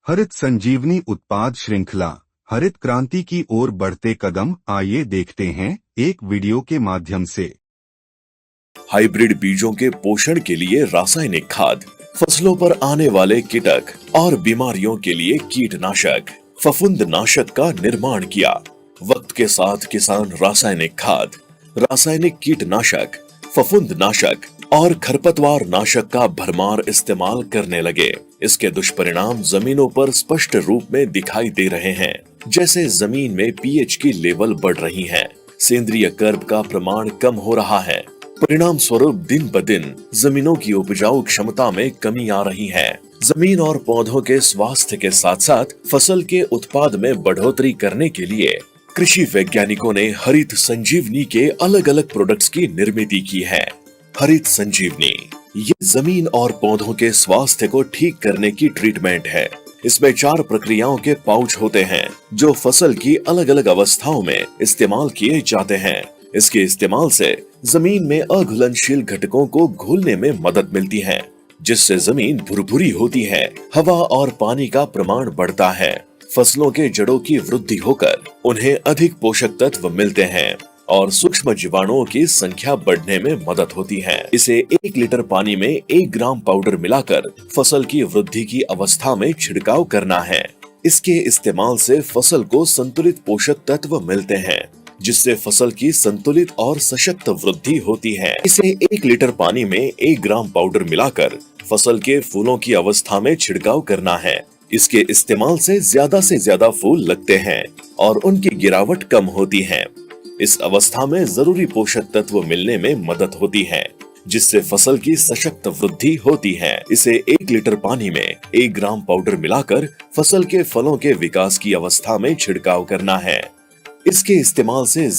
हरित संजीवनी उत्पाद श्रृंखला, हरित क्रांति की ओर बढ़ते कदम, आइए देखते हैं एक वीडियो के माध्यम से। हाइब्रिड बीजों के पोषण के लिए रासायनिक खाद, फसलों पर आने वाले कीटक और बीमारियों के लिए कीटनाशक, फफूंदनाशक का निर्माण किया। वक्त के साथ किसान रासायनिक खाद, रासायनिक कीटनाशक, फफूंदनाशक और खरपतवार नाशक का भरमार इस्तेमाल करने लगे। इसके दुष्परिणाम जमीनों पर स्पष्ट रूप में दिखाई दे रहे हैं, जैसे जमीन में पीएच की लेवल बढ़ रही है, सेंद्रीय कर्ब का प्रमाण कम हो रहा है। परिणाम स्वरूप दिन ब दिन जमीनों की उपजाऊ क्षमता में कमी आ रही है। जमीन और पौधों के स्वास्थ्य के साथ साथ फसल के उत्पाद में बढ़ोतरी करने के लिए कृषि वैज्ञानिकों ने हरित संजीवनी के अलग अलग प्रोडक्ट्स की निर्मित की है। हरित संजीवनी ये जमीन और पौधों के स्वास्थ्य को ठीक करने की ट्रीटमेंट है। इसमें 4 प्रक्रियाओं के पाउच होते हैं जो फसल की अलग अलग अवस्थाओं में इस्तेमाल किए जाते हैं। इसके इस्तेमाल से जमीन में अघुलनशील घटकों को घुलने में मदद मिलती है, जिससे जमीन भुरभुरी होती है, हवा और पानी का प्रमाण बढ़ता है, फसलों के जड़ों की वृद्धि होकर उन्हें अधिक पोषक तत्व मिलते हैं और सूक्ष्म जीवाणुओं की संख्या बढ़ने में मदद होती है। इसे 1 लीटर पानी में 1 ग्राम पाउडर मिलाकर फसल की वृद्धि की अवस्था में छिड़काव करना है। इसके इस्तेमाल से फसल को संतुलित पोषक तत्व मिलते हैं, जिससे फसल की संतुलित और सशक्त वृद्धि होती है। इसे 1 लीटर पानी में 1 ग्राम पाउडर मिलाकर फसल के फूलों की अवस्था में छिड़काव करना है। इसके इस्तेमाल से ज्यादा फूल लगते हैं और उनकी गिरावट कम होती है। इस अवस्था में जरूरी पोषक तत्व मिलने में मदद होती है, जिससे फसल की सशक्त वृद्धि होती है। इसे 1 लीटर पानी में 1 ग्राम पाउडर मिलाकर फसल के फलों के विकास की अवस्था में छिड़काव करना है। इसके इस्तेमाल से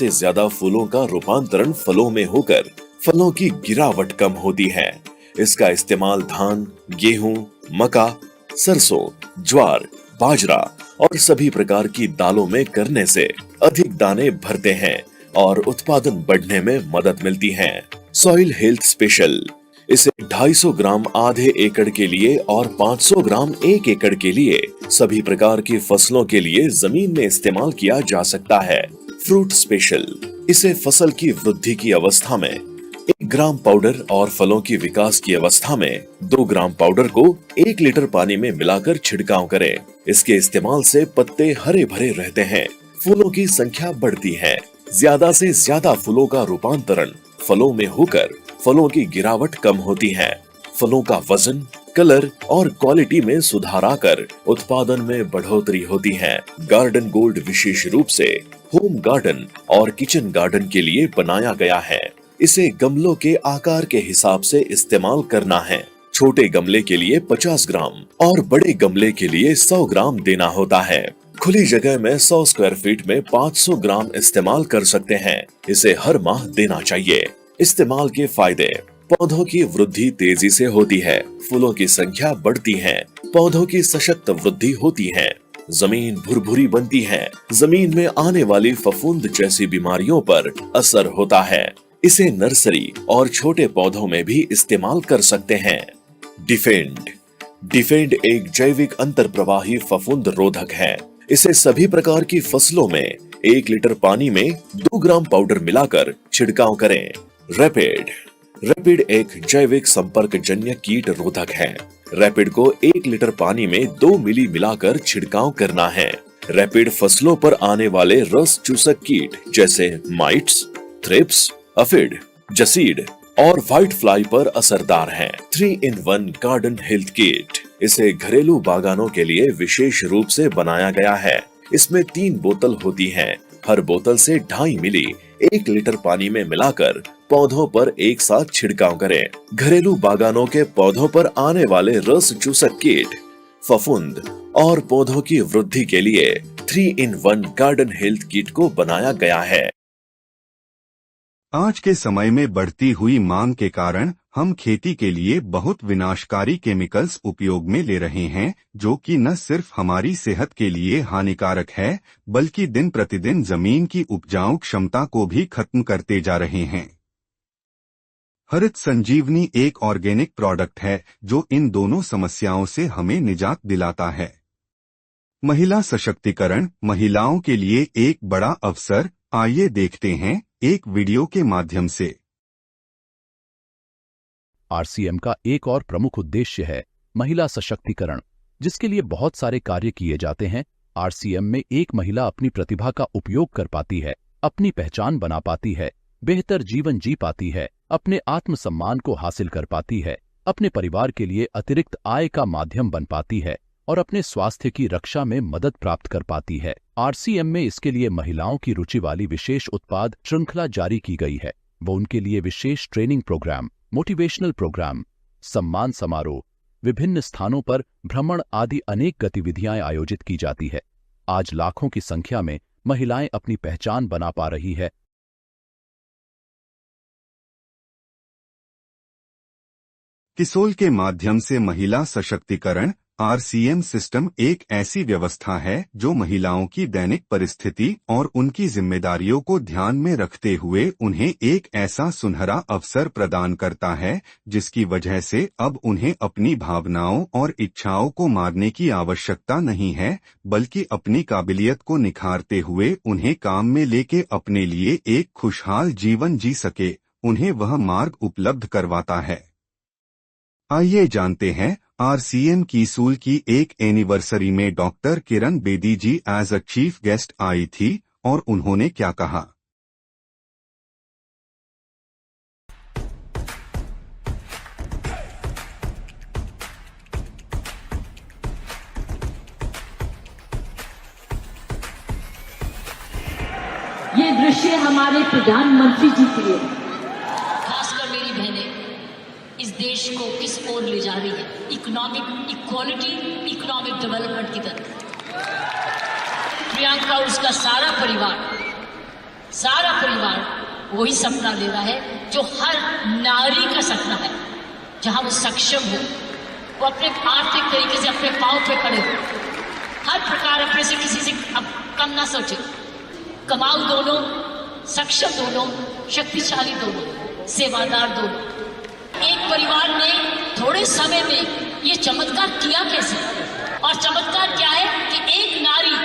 ज्यादा फूलों का रूपांतरण फलों में होकर फलों की गिरावट कम होती है। इसका इस्तेमाल धान, गेहूं, मक्का, सरसों, ज्वार, बाजरा और सभी प्रकार की दालों में करने से अधिक दाने भरते हैं और उत्पादन बढ़ने में मदद मिलती है। सॉइल हेल्थ स्पेशल, इसे 250 ग्राम आधे एकड़ के लिए और 500 ग्राम 1 एकड़ के लिए सभी प्रकार की फसलों के लिए जमीन में इस्तेमाल किया जा सकता है। फ्रूट स्पेशल, इसे फसल की वृद्धि की अवस्था में 1 ग्राम पाउडर और फलों की विकास की अवस्था में 2 ग्राम पाउडर को 1 लीटर पानी में मिलाकर छिड़काव करें। इसके इस्तेमाल से पत्ते हरे भरे रहते हैं, फूलों की संख्या बढ़ती है, ज्यादा से ज्यादा फूलों का रूपांतरण फलों में होकर फलों की गिरावट कम होती है। फलों का वजन, कलर और क्वालिटी में सुधार आकर उत्पादन में बढ़ोतरी होती है। गार्डन गोल्ड विशेष रूप से होम गार्डन और किचन गार्डन के लिए बनाया गया है। इसे गमलों के आकार के हिसाब से इस्तेमाल करना है। छोटे गमले के लिए 50 ग्राम और बड़े गमले के लिए 100 ग्राम देना होता है। खुली जगह में 100 स्क्वायर फीट में 500 ग्राम इस्तेमाल कर सकते हैं। इसे हर माह देना चाहिए। इस्तेमाल के फायदे, पौधों की वृद्धि तेजी से होती है, फूलों की संख्या बढ़ती है, पौधों की सशक्त वृद्धि होती है, जमीन भुरभुरी बनती है, जमीन में आने वाली फफूंद जैसी बीमारियों पर असर होता है। इसे नर्सरी और छोटे पौधों में भी इस्तेमाल कर सकते हैं। डिफेंड एक जैविक अंतर्प्रवाही फफूंद रोधक है। इसे सभी प्रकार की फसलों में 1 लीटर पानी में 2 ग्राम पाउडर मिलाकर छिड़काव करें। रैपिड एक जैविक संपर्क जन्य कीट रोधक है। रैपिड को 1 लीटर पानी में 2 मिली मिलाकर छिड़काव करना है। रैपिड फसलों पर आने वाले रस चूसक कीट जैसे माइट्स, थ्रिप्स, अफिड, जसीड और व्हाइट फ्लाई पर असरदार है। 3-in-1 गार्डन हेल्थ किट, इसे घरेलू बागानों के लिए विशेष रूप से बनाया गया है। इसमें 3 बोतल होती हैं। हर बोतल से 2.5 मिली 1 लीटर पानी में मिलाकर पौधों पर एक साथ छिड़काव करें। घरेलू बागानों के पौधों पर आने वाले रस चूसक कीट, फफूंद और पौधों की वृद्धि के लिए 3-in-1 गार्डन हेल्थ किट को बनाया गया है। आज के समय में बढ़ती हुई मांग के कारण हम खेती के लिए बहुत विनाशकारी केमिकल्स उपयोग में ले रहे हैं, जो कि न सिर्फ हमारी सेहत के लिए हानिकारक है, बल्कि दिन प्रतिदिन जमीन की उपजाऊ क्षमता को भी खत्म करते जा रहे हैं। हरित संजीवनी एक ऑर्गेनिक प्रोडक्ट है जो इन दोनों समस्याओं से हमें निजात दिलाता है। महिला सशक्तिकरण महिलाओं के लिए एक बड़ा अवसर। आइए देखते हैं एक वीडियो के माध्यम से। आरसीएम का एक और प्रमुख उद्देश्य है महिला सशक्तिकरण, जिसके लिए बहुत सारे कार्य किए जाते हैं। आरसीएम में एक महिला अपनी प्रतिभा का उपयोग कर पाती है, अपनी पहचान बना पाती है, बेहतर जीवन जी पाती है, अपने आत्मसम्मान को हासिल कर पाती है, अपने परिवार के लिए अतिरिक्त आय का माध्यम बन पाती है और अपने स्वास्थ्य की रक्षा में मदद प्राप्त कर पाती है। आरसीएम में इसके लिए महिलाओं की रुचि वाली विशेष उत्पाद श्रृंखला जारी की गई है। वो उनके लिए विशेष ट्रेनिंग प्रोग्राम, मोटिवेशनल प्रोग्राम, सम्मान समारोह, विभिन्न स्थानों पर भ्रमण आदि अनेक गतिविधियां आयोजित की जाती है। आज लाखों की संख्या में महिलाएं अपनी पहचान बना पा रही है। किसोल के माध्यम से महिला सशक्तिकरण आरसीएम सिस्टम एक ऐसी व्यवस्था है जो महिलाओं की दैनिक परिस्थिति और उनकी जिम्मेदारियों को ध्यान में रखते हुए उन्हें एक ऐसा सुनहरा अवसर प्रदान करता है जिसकी वजह से अब उन्हें अपनी भावनाओं और इच्छाओं को मारने की आवश्यकता नहीं है, बल्कि अपनी काबिलियत को निखारते हुए उन्हें काम में लेके अपने लिए एक खुशहाल जीवन जी सके, उन्हें वह मार्ग उपलब्ध करवाता है। आइए जानते हैं आरसीएम कीसूल की एक एनिवर्सरी में doctor Kiran Bedi ji as a chief guest आई थी और उन्होंने क्या कहा। ये दृश्य हमारे प्रधानमंत्री जी के लिए, खासकर मेरी बहनें इस देश को किस ओर ले जा रही है, इकोनॉमिक इक्वालिटी, इकोनॉमिक डेवलपमेंट की तरफ। प्रियंका उसका सारा परिवार वही सपना ले रहा है जो हर नारी का सपना है, जहां वो सक्षम हो, वो अपने आर्थिक तरीके से अपने पांव पे खड़े हो, हर प्रकार अपने से किसी से अब कम ना सोचे, कमाऊ दोनों, सक्षम दोनों, शक्तिशाली दोनों, सेवादार दोनों। एक परिवार ने थोड़े समय में ये चमत्कार किया कैसे? और चमत्कार क्या है कि एक नारी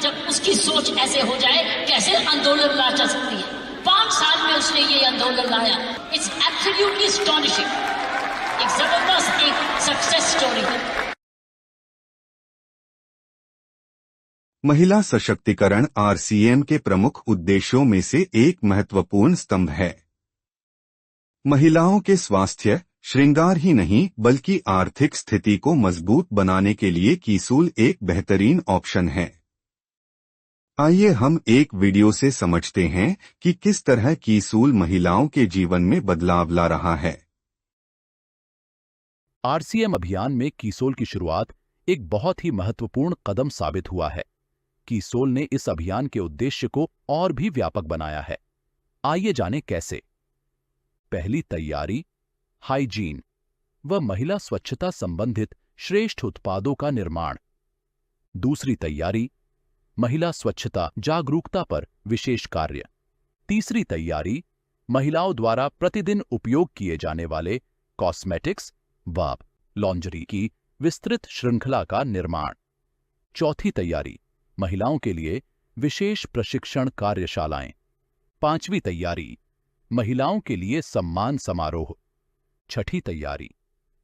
जब उसकी सोच ऐसे हो जाए, कैसे आंदोलन ला जा सकती है। 5 साल में उसने ये आंदोलन लाया। It's absolutely astonishing. एक जबरदस्त एक सक्सेस स्टोरी है। महिला सशक्तिकरण आरसीएम के प्रमुख उद्देश्यों में से एक महत्वपूर्ण स्तंभ है। महिलाओं के स्वास्थ्य, श्रृंगार ही नहीं बल्कि आर्थिक स्थिति को मजबूत बनाने के लिए कीसूल एक बेहतरीन ऑप्शन है। आइए हम एक वीडियो से समझते हैं कि किस तरह कीसूल महिलाओं के जीवन में बदलाव ला रहा है। आरसीएम अभियान में कीसोल की शुरुआत एक बहुत ही महत्वपूर्ण कदम साबित हुआ है। कीसोल ने इस अभियान के उद्देश्य को और भी व्यापक बनाया है। आइए जानें कैसे। पहली तैयारी, हाइजीन व महिला स्वच्छता संबंधित श्रेष्ठ उत्पादों का निर्माण। दूसरी तैयारी, महिला स्वच्छता जागरूकता पर विशेष कार्य। तीसरी तैयारी, महिलाओं द्वारा प्रतिदिन उपयोग किए जाने वाले कॉस्मेटिक्स व लॉन्जरी की विस्तृत श्रृंखला का निर्माण। चौथी तैयारी, महिलाओं के लिए विशेष प्रशिक्षण कार्यशालाएं। पांचवी तैयारी, महिलाओं के लिए सम्मान समारोह। छठी तैयारी,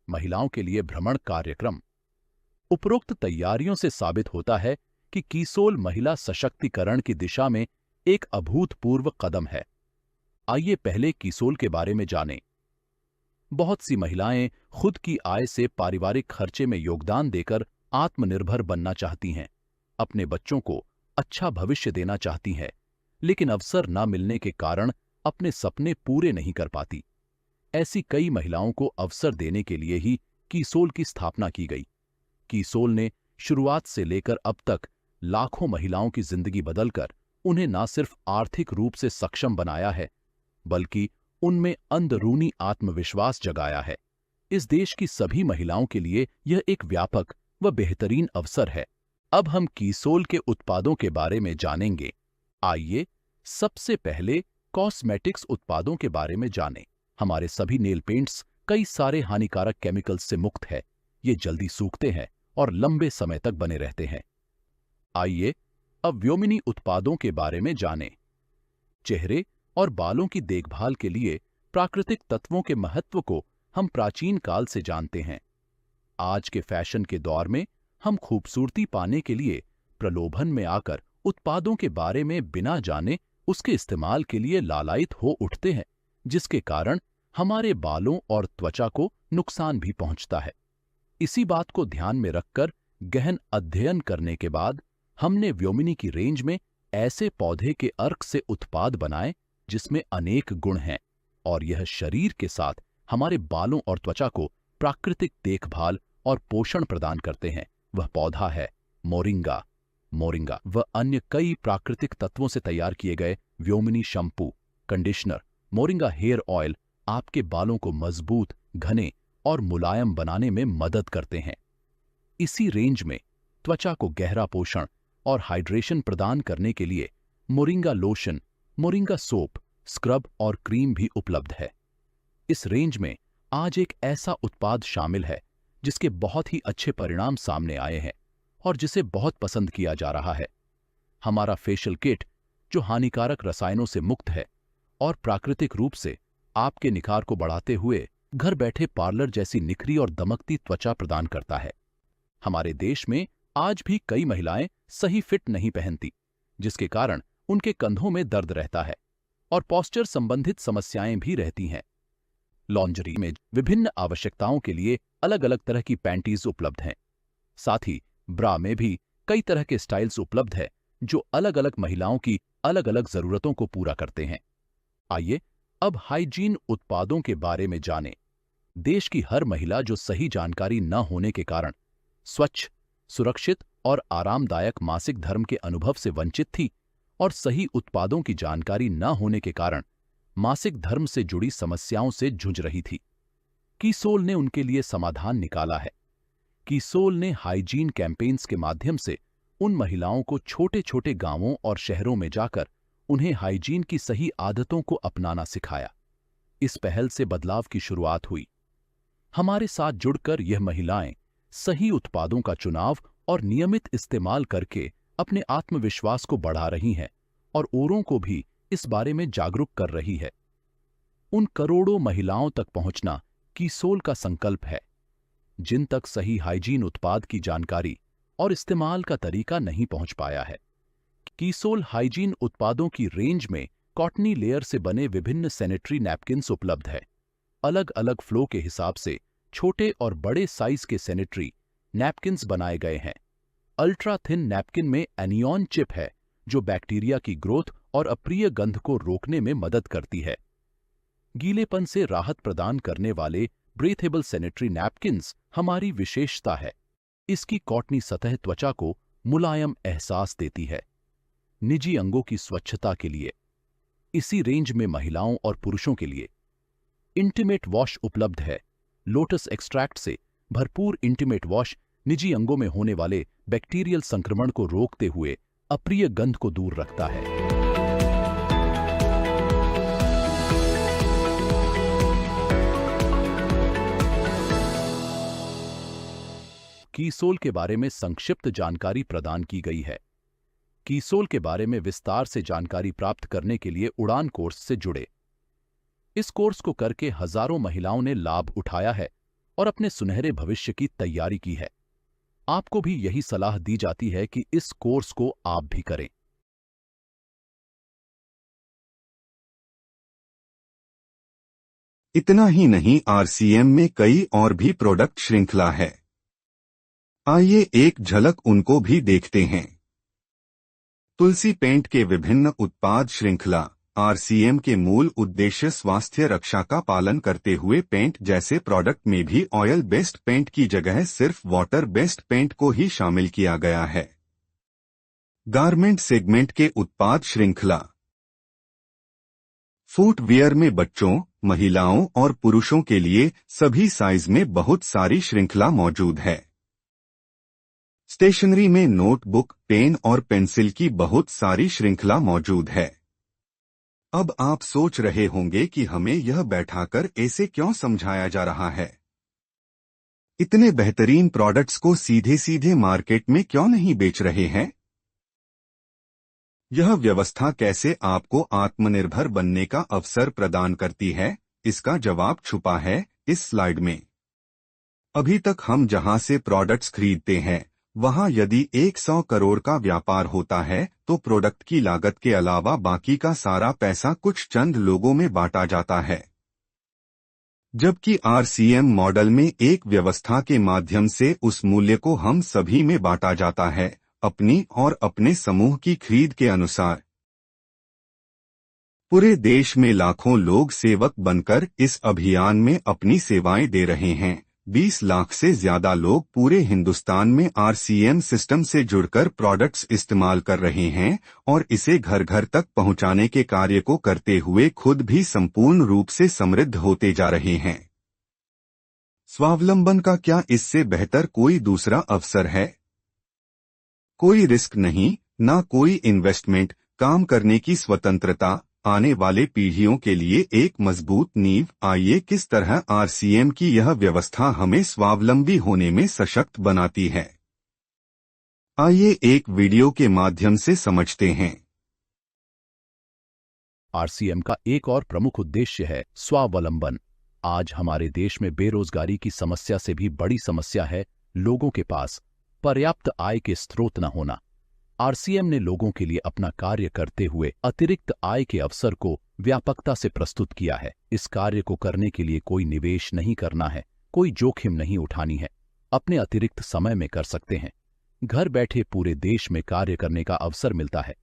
महिलाओं के लिए भ्रमण कार्यक्रम। उपरोक्त तैयारियों से साबित होता है कि कीसोल महिला सशक्तिकरण की दिशा में एक अभूतपूर्व कदम है। आइए पहले कीसोल के बारे में जानें। बहुत सी महिलाएं खुद की आय से पारिवारिक खर्चे में योगदान देकर आत्मनिर्भर बनना चाहती हैं, अपने बच्चों को अच्छा भविष्य देना चाहती हैं, लेकिन अवसर न मिलने के कारण अपने सपने पूरे नहीं कर पाती। ऐसी कई महिलाओं को अवसर देने के लिए ही कीसोल की स्थापना की गई। कीसोल ने शुरुआत से लेकर अब तक लाखों महिलाओं की जिंदगी बदलकर उन्हें न सिर्फ आर्थिक रूप से सक्षम बनाया है, बल्कि उनमें अंदरूनी आत्मविश्वास जगाया है। इस देश की सभी महिलाओं के लिए यह एक व्यापक व बेहतरीन अवसर है। अब हम कीसोल के उत्पादों के बारे में जानेंगे। आइए सबसे पहले कॉस्मेटिक्स उत्पादों के बारे में जानें। हमारे सभी नेल पेंट्स कई सारे हानिकारक केमिकल्स से मुक्त है। ये जल्दी सूखते हैं और लंबे समय तक बने रहते हैं। आइए अब व्योमिनी उत्पादों के बारे में जानें। चेहरे और बालों की देखभाल के लिए प्राकृतिक तत्वों के महत्व को हम प्राचीन काल से जानते हैं। आज के फैशन के दौर में हम खूबसूरती पाने के लिए प्रलोभन में आकर उत्पादों के बारे में बिना जाने उसके इस्तेमाल के लिए लालायित हो उठते हैं, जिसके कारण हमारे बालों और त्वचा को नुकसान भी पहुंचता है। इसी बात को ध्यान में रखकर गहन अध्ययन करने के बाद हमने व्योमिनी की रेंज में ऐसे पौधे के अर्क से उत्पाद बनाए जिसमें अनेक गुण हैं और यह शरीर के साथ हमारे बालों और त्वचा को प्राकृतिक देखभाल और पोषण प्रदान करते हैं। वह पौधा है मोरिंगा। मोरिंगा व अन्य कई प्राकृतिक तत्वों से तैयार किए गए Vyomini shampoo, conditioner, moringa hair oil आपके बालों को मजबूत, घने और मुलायम बनाने में मदद करते हैं। इसी रेंज में त्वचा को गहरा पोषण और हाइड्रेशन प्रदान करने के लिए moringa lotion, moringa soap, scrub और क्रीम भी उपलब्ध है। इस रेंज में आज एक ऐसा उत्पाद शामिल है जिसके बहुत ही अच्छे परिणाम सामने आए हैं और जिसे बहुत पसंद किया जा रहा है। हमारा फेशियल किट जो हानिकारक रसायनों से मुक्त है और प्राकृतिक रूप से आपके निखार को बढ़ाते हुए घर बैठे पार्लर जैसी निखरी और दमकती त्वचा प्रदान करता है। हमारे देश में आज भी कई महिलाएं सही फिट नहीं पहनती, जिसके कारण उनके कंधों में दर्द रहता है और पोस्चर संबंधित समस्याएं भी रहती हैं। लॉन्जरी में विभिन्न आवश्यकताओं के लिए अलग अलग तरह की पैंटीज उपलब्ध हैं। साथ ही ब्रा में भी कई तरह के स्टाइल्स उपलब्ध है जो अलग अलग महिलाओं की अलग अलग जरूरतों को पूरा करते हैं। आइए अब हाइजीन उत्पादों के बारे में जानें। देश की हर महिला जो सही जानकारी न होने के कारण स्वच्छ, सुरक्षित और आरामदायक मासिक धर्म के अनुभव से वंचित थी और सही उत्पादों की जानकारी न होने के कारण मासिक धर्म से जुड़ी समस्याओं से जूझ रही थी। कीसोल ने उनके लिए समाधान निकाला है। कीसोल ने हाइजीन कैंपेन्स के माध्यम से उन महिलाओं को छोटे छोटे गांवों और शहरों में जाकर उन्हें हाइजीन की सही आदतों को अपनाना सिखाया। इस पहल से बदलाव की शुरुआत हुई। हमारे साथ जुड़कर यह महिलाएं सही उत्पादों का चुनाव और नियमित इस्तेमाल करके अपने आत्मविश्वास को बढ़ा रही हैं और औरों को भी इस बारे में जागरूक कर रही है। उन करोड़ों महिलाओं तक पहुंचना कीसोल का संकल्प है, जिन तक सही हाइजीन उत्पाद की जानकारी और इस्तेमाल का तरीका नहीं पहुंच पाया है। कीसोल हाइजीन उत्पादों की रेंज में कॉटनी लेयर से बने विभिन्न सैनिटरी नैपकिन्स उपलब्ध है। अलग अलग फ्लो के हिसाब से छोटे और बड़े साइज के सैनिटरी नैपकिन्स बनाए गए हैं। अल्ट्रा थिन नैपकिन में एनियॉन चिप है जो बैक्टीरिया की ग्रोथ और अप्रिय गंध को रोकने में मदद करती है। गीलेपन से राहत प्रदान करने वाले ब्रीथेबल सैनिटरी नैपकिन्स हमारी विशेषता है। इसकी कॉटनी सतह त्वचा को मुलायम एहसास देती है। निजी अंगों की स्वच्छता के लिए इसी रेंज में महिलाओं और पुरुषों के लिए इंटीमेट वॉश उपलब्ध है। लोटस एक्सट्रैक्ट से भरपूर इंटीमेट वॉश निजी अंगों में होने वाले बैक्टीरियल संक्रमण को रोकते हुए अप्रिय गंध को दूर रखता है। कीसोल के बारे में संक्षिप्त जानकारी प्रदान की गई है। कीसोल के बारे में विस्तार से जानकारी प्राप्त करने के लिए उड़ान कोर्स से जुड़े। इस कोर्स को करके हजारों महिलाओं ने लाभ उठाया है और अपने सुनहरे भविष्य की तैयारी की है। आपको भी यही सलाह दी जाती है कि इस कोर्स को आप भी करें। इतना ही नहीं, आरसीएम में कई और भी प्रोडक्ट श्रृंखला है। आइए एक झलक उनको भी देखते हैं। तुलसी पेंट के विभिन्न उत्पाद श्रृंखला। आरसीएम के मूल उद्देश्य स्वास्थ्य रक्षा का पालन करते हुए पेंट जैसे प्रोडक्ट में भी ऑयल बेस्ड पेंट की जगह सिर्फ वाटर बेस्ड पेंट को ही शामिल किया गया है। गारमेंट सेगमेंट के उत्पाद श्रृंखला। फुटवियर में बच्चों, महिलाओं और पुरुषों के लिए सभी साइज में बहुत सारी श्रृंखला मौजूद है। स्टेशनरी में नोटबुक, पेन और पेंसिल की बहुत सारी श्रृंखला मौजूद है। अब आप सोच रहे होंगे कि हमें यह बैठाकर ऐसे क्यों समझाया जा रहा है। इतने बेहतरीन प्रोडक्ट्स को सीधे सीधे मार्केट में क्यों नहीं बेच रहे हैं? यह व्यवस्था कैसे आपको आत्मनिर्भर बनने का अवसर प्रदान करती है, इसका जवाब छुपा है इस स्लाइड में। अभी तक हम जहां से प्रोडक्ट्स खरीदते हैं वहां यदि 100 करोड़ का व्यापार होता है तो प्रोडक्ट की लागत के अलावा बाकी का सारा पैसा कुछ चंद लोगों में बांटा जाता है। जबकि RCM मॉडल में एक व्यवस्था के माध्यम से उस मूल्य को हम सभी में बांटा जाता है, अपनी और अपने समूह की खरीद के अनुसार। पूरे देश में लाखों लोग सेवक बनकर इस अभियान में अपनी सेवाएं दे रहे हैं। 20 लाख से ज्यादा लोग पूरे हिंदुस्तान में RCM सिस्टम से जुड़कर प्रोडक्ट्स इस्तेमाल कर रहे हैं और इसे घर घर तक पहुंचाने के कार्य को करते हुए खुद भी संपूर्ण रूप से समृद्ध होते जा रहे हैं। स्वावलंबन का क्या इससे बेहतर कोई दूसरा अवसर है? कोई रिस्क नहीं, ना कोई इन्वेस्टमेंट, काम करने की स्वतंत्रता, आने वाले पीढ़ियों के लिए एक मजबूत नींव। आइए किस तरह RCM की यह व्यवस्था हमें स्वावलंबी होने में सशक्त बनाती है, आइए एक वीडियो के माध्यम से समझते हैं। RCM का एक और प्रमुख उद्देश्य है स्वावलंबन। आज हमारे देश में बेरोजगारी की समस्या से भी बड़ी समस्या है लोगों के पास पर्याप्त आय के स्रोत न होना। RCM ने लोगों के लिए अपना कार्य करते हुए अतिरिक्त आय के अवसर को व्यापकता से प्रस्तुत किया है। इस कार्य को करने के लिए कोई निवेश नहीं करना है, कोई जोखिम नहीं उठानी है, अपने अतिरिक्त समय में कर सकते हैं। घर बैठे पूरे देश में कार्य करने का अवसर मिलता है।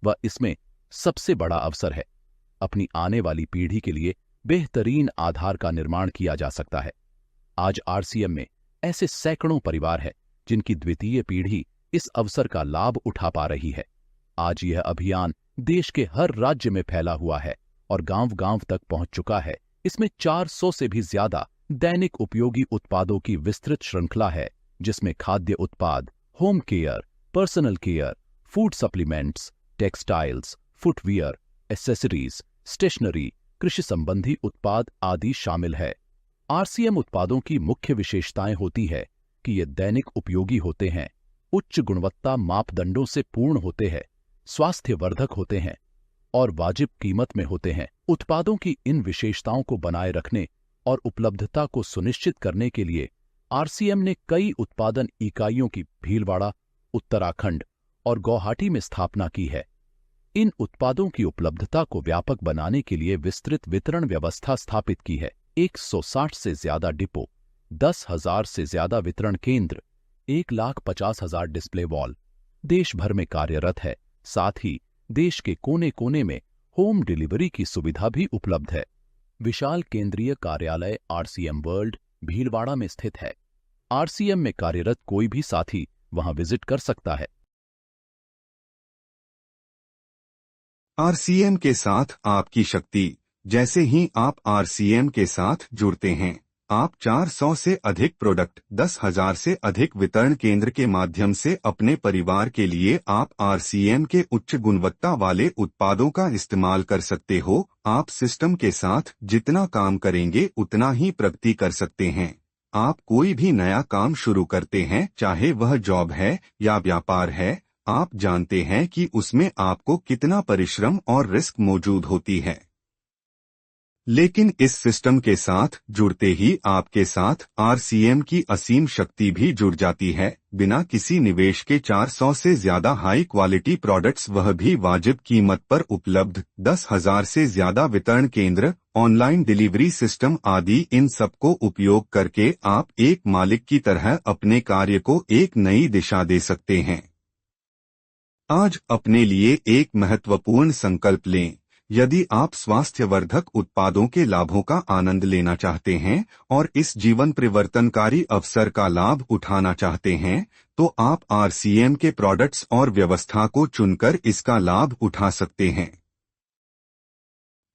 वह इसमें सबसे बड़ा अवसर है। अपनी आने वाली पीढ़ी के लिए बेहतरीन आधार का निर्माण किया जा सकता है। आज RCM में ऐसे सैकड़ों परिवार हैं जिनकी द्वितीय पीढ़ी इस अवसर का लाभ उठा पा रही है। आज यह अभियान देश के हर राज्य में फैला हुआ है और गांव-गांव तक पहुंच चुका है। इसमें 400 से भी ज्यादा दैनिक उपयोगी उत्पादों की विस्तृत श्रृंखला है, जिसमें खाद्य उत्पाद, home care, personal care, food supplements, textiles, footwear, accessories, stationery, कृषि संबंधी उत्पाद आदि शामिल है। RCM उत्पादों की मुख्य विशेषताएं होती है कि ये दैनिक उपयोगी होते हैं, उच्च गुणवत्ता मापदंडों से पूर्ण होते हैं, स्वास्थ्यवर्धक होते हैं और वाजिब कीमत में होते हैं। उत्पादों की इन विशेषताओं को बनाए रखने और उपलब्धता को सुनिश्चित करने के लिए RCM ने कई उत्पादन इकाइयों की भीलवाड़ा, उत्तराखंड और गुवाहाटी में स्थापना की है। इन उत्पादों की उपलब्धता को व्यापक बनाने के लिए विस्तृत वितरण व्यवस्था स्थापित की है। 160 से ज्यादा डिपो, 10,000 से ज्यादा वितरण केंद्र, 1,50,000 डिस्प्ले वॉल देश भर में कार्यरत है। साथ ही देश के कोने कोने में होम डिलीवरी की सुविधा भी उपलब्ध है। विशाल केंद्रीय कार्यालय RCM वर्ल्ड भीलवाड़ा में स्थित है। RCM में कार्यरत कोई भी साथी वहां विजिट कर सकता है। RCM के साथ आपकी शक्ति। जैसे ही आप RCM के साथ जुड़ते हैं, आप 400 से अधिक प्रोडक्ट, 10,000 से अधिक वितरण केंद्र के माध्यम से अपने परिवार के लिए आप RCM के उच्च गुणवत्ता वाले उत्पादों का इस्तेमाल कर सकते हो। आप सिस्टम के साथ जितना काम करेंगे उतना ही प्रगति कर सकते हैं। आप कोई भी नया काम शुरू करते हैं, चाहे वह जॉब है या व्यापार है, आप जानते हैं कि उसमें आपको कितना परिश्रम और रिस्क मौजूद होती है। लेकिन इस सिस्टम के साथ जुड़ते ही आपके साथ RCM की असीम शक्ति भी जुड़ जाती है। बिना किसी निवेश के 400 से ज्यादा हाई क्वालिटी प्रोडक्ट्स, वह भी वाजिब कीमत पर उपलब्ध, 10,000 से ज्यादा वितरण केंद्र, ऑनलाइन डिलीवरी सिस्टम आदि, इन सबको उपयोग करके आप एक मालिक की तरह अपने कार्य को एक नई दिशा दे सकते हैं। आज अपने लिए एक महत्वपूर्ण संकल्प लें। यदि आप स्वास्थ्यवर्धक उत्पादों के लाभों का आनंद लेना चाहते हैं और इस जीवन परिवर्तनकारी अवसर का लाभ उठाना चाहते हैं, तो आप RCM के प्रोडक्ट्स और व्यवस्था को चुनकर इसका लाभ उठा सकते हैं।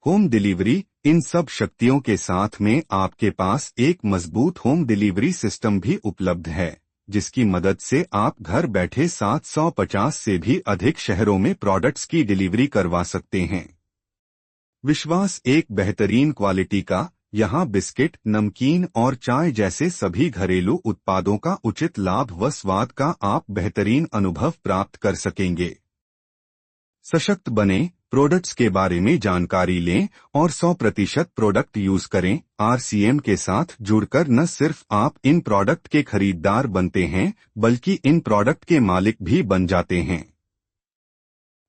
Home delivery. इन सब शक्तियों के साथ में आपके पास एक मजबूत होम डिलीवरी सिस्टम भी उपलब्ध है, जिसकी मदद से आप घर बैठे 750 से भी अधिक शहरों में प्रोडक्ट्स की डिलीवरी करवा सकते हैं। विश्वास एक बेहतरीन क्वालिटी का। यहाँ बिस्किट, नमकीन और चाय जैसे सभी घरेलू उत्पादों का उचित लाभ व स्वाद का आप बेहतरीन अनुभव प्राप्त कर सकेंगे। सशक्त बने, प्रोडक्ट्स के बारे में जानकारी लें और 100% प्रोडक्ट यूज करें। RCM के साथ जुड़कर न सिर्फ आप इन प्रोडक्ट के खरीदार बनते हैं, बल्कि इन प्रोडक्ट के मालिक भी बन जाते हैं।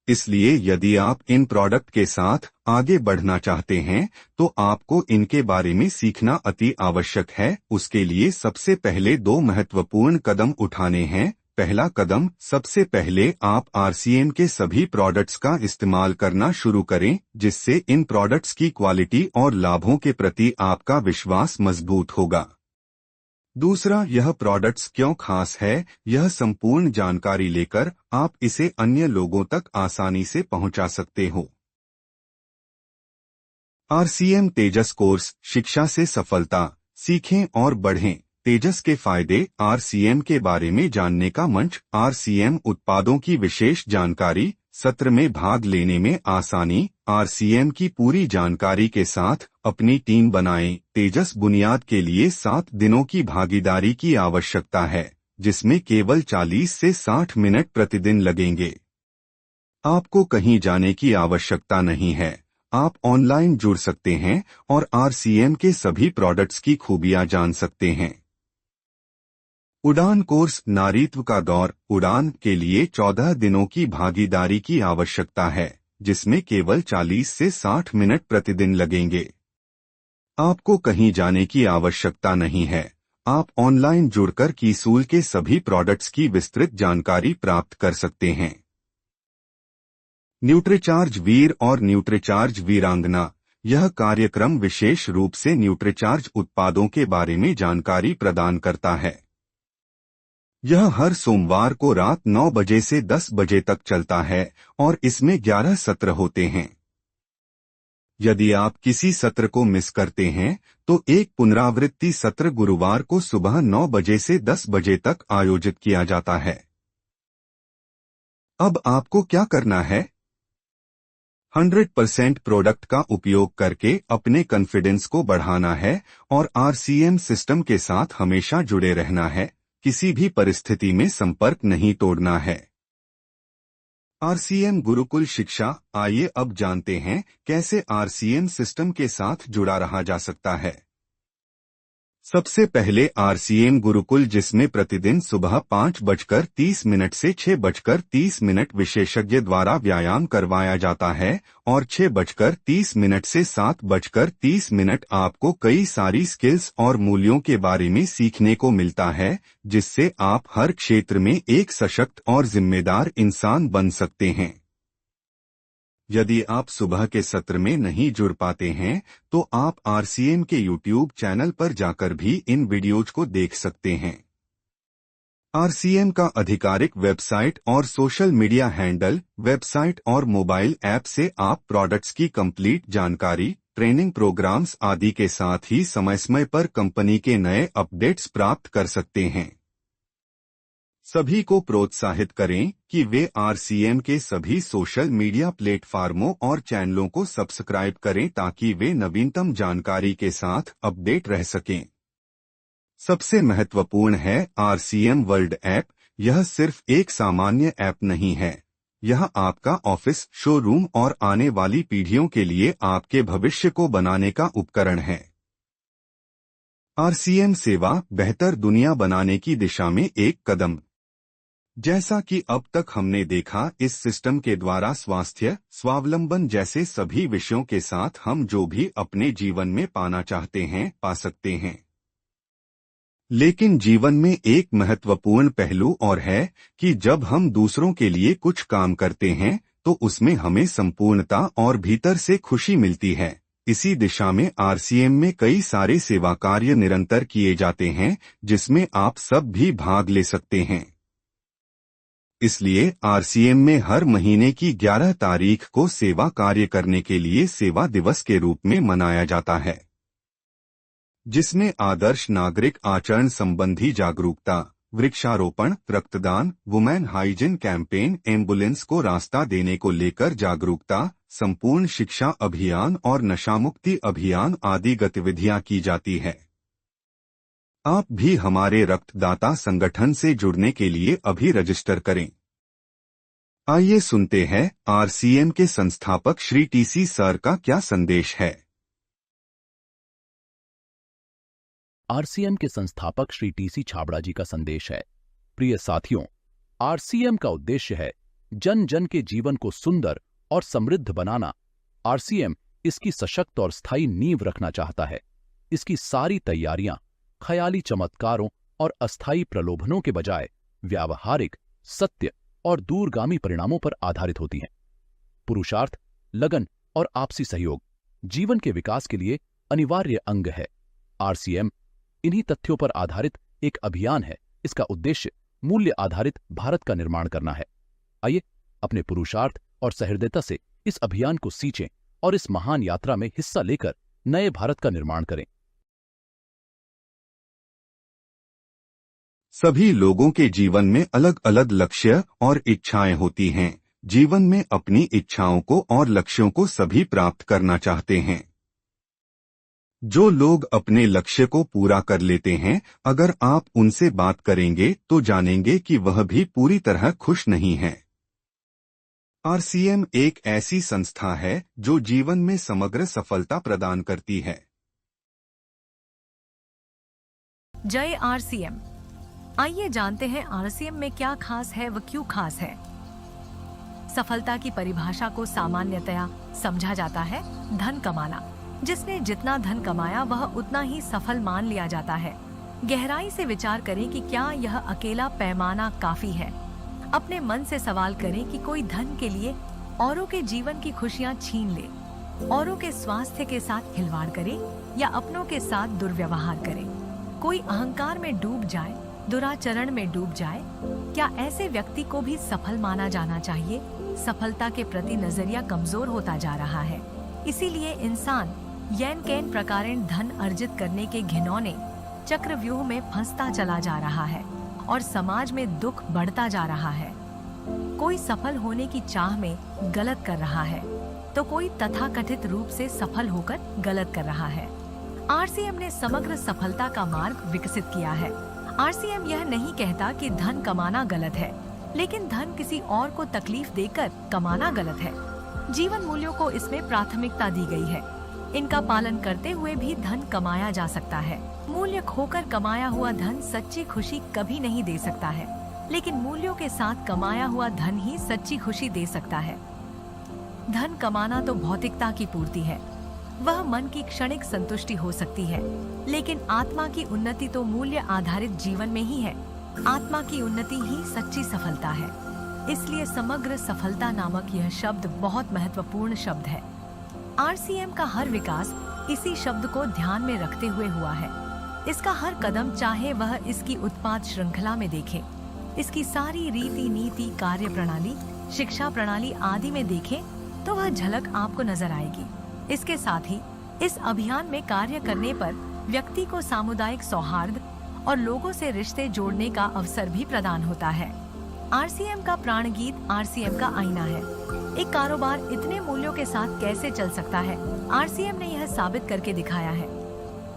इसलिए यदि आप इन प्रोडक्ट के साथ आगे बढ़ना चाहते हैं, तो आपको इनके बारे में सीखना अति आवश्यक है। उसके लिए सबसे पहले 2 महत्वपूर्ण कदम उठाने हैं। पहला कदम, सबसे पहले आप RCM के सभी प्रोडक्ट्स का इस्तेमाल करना शुरू करें, जिससे इन प्रोडक्ट्स की क्वालिटी और लाभों के प्रति आपका विश्वास मजबूत होगा। दूसरा, यह प्रोडक्ट्स क्यों खास है, यह संपूर्ण जानकारी लेकर आप इसे अन्य लोगों तक आसानी से पहुंचा सकते हो। RCM तेजस कोर्स, शिक्षा से सफलता, सीखें और बढ़ें। तेजस के फायदे। RCM के बारे में जानने का मंच। RCM उत्पादों की विशेष जानकारी, सत्र में भाग लेने में आसानी। RCM की पूरी जानकारी के साथ अपनी टीम बनाएं। तेजस बुनियाद के लिए 7 दिनों की भागीदारी की आवश्यकता है, जिसमें केवल 40 से 60 मिनट प्रतिदिन लगेंगे। आपको कहीं जाने की आवश्यकता नहीं है। आप ऑनलाइन जुड़ सकते हैं और RCM के सभी प्रोडक्ट्स की खूबियां जान सकते हैं। उड़ान कोर्स, नारीत्व का दौर। उड़ान के लिए 14 दिनों की भागीदारी की आवश्यकता है, जिसमें केवल 40 से 60 मिनट प्रतिदिन लगेंगे। आपको कहीं जाने की आवश्यकता नहीं है। आप ऑनलाइन जुड़कर कीसूल के सभी प्रोडक्ट्स की विस्तृत जानकारी प्राप्त कर सकते हैं। न्यूट्रीचार्ज वीर और न्यूट्रीचार्ज वीरांगना। यह कार्यक्रम विशेष रूप से न्यूट्रीचार्ज उत्पादों के बारे में जानकारी प्रदान करता है। यह हर सोमवार को रात 9 बजे से 10 बजे तक चलता है और इसमें 11 सत्र होते हैं। यदि आप किसी सत्र को मिस करते हैं, तो एक पुनरावृत्ति सत्र गुरुवार को सुबह 9 बजे से 10 बजे तक आयोजित किया जाता है। अब आपको क्या करना है? 100% प्रोडक्ट का उपयोग करके अपने कॉन्फिडेंस को बढ़ाना है और RCM सिस्टम के साथ हमेशा जुड़े रहना है। किसी भी परिस्थिति में संपर्क नहीं तोड़ना है। RCM गुरुकुल शिक्षा। आइए अब जानते हैं कैसे RCM सिस्टम के साथ जुड़ा रहा जा सकता है। सबसे पहले RCM गुरुकुल, जिसमें प्रतिदिन सुबह 5:30 से 6:30 विशेषज्ञ द्वारा व्यायाम करवाया जाता है और 6:30 से 7:30 आपको कई सारी स्किल्स और मूल्यों के बारे में सीखने को मिलता है, जिससे आप हर क्षेत्र में एक सशक्त और जिम्मेदार इंसान बन सकते हैं। यदि आप सुबह के सत्र में नहीं जुड़ पाते हैं, तो आप RCM के YouTube चैनल पर जाकर भी इन वीडियोज को देख सकते हैं। RCM का आधिकारिक वेबसाइट और सोशल मीडिया हैंडल, वेबसाइट और मोबाइल ऐप से आप प्रोडक्ट्स की कंप्लीट जानकारी, ट्रेनिंग प्रोग्राम्स आदि के साथ ही समय समय पर कंपनी के नए अपडेट्स प्राप्त कर सकते हैं। सभी को प्रोत्साहित करें कि वे RCM के सभी सोशल मीडिया प्लेटफार्मों और चैनलों को सब्सक्राइब करें ताकि वे नवीनतम जानकारी के साथ अपडेट रह सकें। सबसे महत्वपूर्ण है RCM वर्ल्ड ऐप। यह सिर्फ एक सामान्य ऐप नहीं है, यह आपका ऑफिस, शोरूम और आने वाली पीढ़ियों के लिए आपके भविष्य को बनाने का उपकरण है। RCM सेवा, बेहतर दुनिया बनाने की दिशा में एक कदम। जैसा कि अब तक हमने देखा, इस सिस्टम के द्वारा स्वास्थ्य, स्वावलंबन जैसे सभी विषयों के साथ हम जो भी अपने जीवन में पाना चाहते हैं, पा सकते हैं। लेकिन जीवन में एक महत्वपूर्ण पहलू और है कि जब हम दूसरों के लिए कुछ काम करते हैं, तो उसमें हमें संपूर्णता और भीतर से खुशी मिलती है। इसी दिशा में RCM में कई सारे सेवा कार्य निरंतर किए जाते हैं, जिसमें आप सब भी भाग ले सकते हैं। इसलिए आरसीएम में हर महीने की 11 तारीख को सेवा कार्य करने के लिए सेवा दिवस के रूप में मनाया जाता है, जिसमें आदर्श नागरिक आचरण संबंधी जागरूकता, वृक्षारोपण, रक्तदान, वुमेन हाइजीन कैंपेन, एम्बुलेंस को रास्ता देने को लेकर जागरूकता, संपूर्ण शिक्षा अभियान और नशामुक्ति अभियान आदि गतिविधियां की जाती है। आप भी हमारे रक्तदाता संगठन से जुड़ने के लिए अभी रजिस्टर करें। आइए सुनते हैं आरसीएम के संस्थापक श्री टीसी सर का क्या संदेश है। आरसीएम के संस्थापक श्री टीसी छाबड़ा जी का संदेश है। प्रिय साथियों, आरसीएम का उद्देश्य है जन जन के जीवन को सुंदर और समृद्ध बनाना। आरसीएम इसकी सशक्त और स्थायी नींव रखना चाहता है। इसकी सारी तैयारियां ख्याली चमत्कारों और अस्थायी प्रलोभनों के बजाय व्यावहारिक, सत्य और दूरगामी परिणामों पर आधारित होती हैं। पुरुषार्थ, लगन और आपसी सहयोग जीवन के विकास के लिए अनिवार्य अंग है। आरसीएम इन्हीं तथ्यों पर आधारित एक अभियान है। इसका उद्देश्य मूल्य आधारित भारत का निर्माण करना है। आइए अपने पुरुषार्थ और सहृदयता से इस अभियान को सींचें और इस महान यात्रा में हिस्सा लेकर नए भारत का निर्माण करें। सभी लोगों के जीवन में अलग अलग लक्ष्य और इच्छाएं होती हैं। जीवन में अपनी इच्छाओं को और लक्ष्यों को सभी प्राप्त करना चाहते हैं। जो लोग अपने लक्ष्य को पूरा कर लेते हैं, अगर आप उनसे बात करेंगे तो जानेंगे कि वह भी पूरी तरह खुश नहीं है। आरसीएम एक ऐसी संस्था है जो जीवन में समग्र सफलता प्रदान करती है। जय आरसीएम। आइए जानते हैं आरसीएम में क्या खास है व क्यों खास है। सफलता की परिभाषा को सामान्यतया समझा जाता है धन कमाना। जिसने जितना धन कमाया वह उतना ही सफल मान लिया जाता है। गहराई से विचार करें कि क्या यह अकेला पैमाना काफी है। अपने मन से सवाल करें कि कोई धन के लिए औरों के जीवन की खुशियां छीन ले, औरों के स्वास्थ्य के साथ खिलवाड़ करे या अपनों के साथ दुर्व्यवहार करे, कोई अहंकार में डूब जाए, दुराचरण में डूब जाए, क्या ऐसे व्यक्ति को भी सफल माना जाना चाहिए? सफलता के प्रति नजरिया कमजोर होता जा रहा है। इसीलिए इंसान यैन कैन प्रकारेण धन अर्जित करने के घिनौने चक्रव्यूह में फंसता चला जा रहा है और समाज में दुख बढ़ता जा रहा है। कोई सफल होने की चाह में गलत कर रहा है तो कोई तथाकथित रूप से सफल होकर गलत कर रहा है। आरसीएम ने समग्र सफलता का मार्ग विकसित किया है। आरसीएम यह नहीं कहता कि धन कमाना गलत है, लेकिन धन किसी और को तकलीफ देकर कमाना गलत है। जीवन मूल्यों को इसमें प्राथमिकता दी गई है। इनका पालन करते हुए भी धन कमाया जा सकता है। मूल्य खोकर कमाया हुआ धन सच्ची खुशी कभी नहीं दे सकता है, लेकिन मूल्यों के साथ कमाया हुआ धन ही सच्ची खुशी दे सकता है। धन कमाना तो भौतिकता की पूर्ति है, वह मन की क्षणिक संतुष्टि हो सकती है, लेकिन आत्मा की उन्नति तो मूल्य आधारित जीवन में ही है। आत्मा की उन्नति ही सच्ची सफलता है। इसलिए समग्र सफलता नामक यह शब्द बहुत महत्वपूर्ण शब्द है। आरसीएम का हर विकास इसी शब्द को ध्यान में रखते हुए हुआ है। इसका हर कदम, चाहे वह इसकी उत्पाद श्रृंखला में देखे, इसकी सारी रीति नीति, कार्य प्रणाली, शिक्षा प्रणाली आदि में देखे, तो वह झलक आपको नजर आएगी। इसके साथ ही इस अभियान में कार्य करने पर व्यक्ति को सामुदायिक सौहार्द और लोगों से रिश्ते जोड़ने का अवसर भी प्रदान होता है। आरसीएम का प्राण गीत आरसीएम का आईना है। एक कारोबार इतने मूल्यों के साथ कैसे चल सकता है, आरसीएम ने यह साबित करके दिखाया है।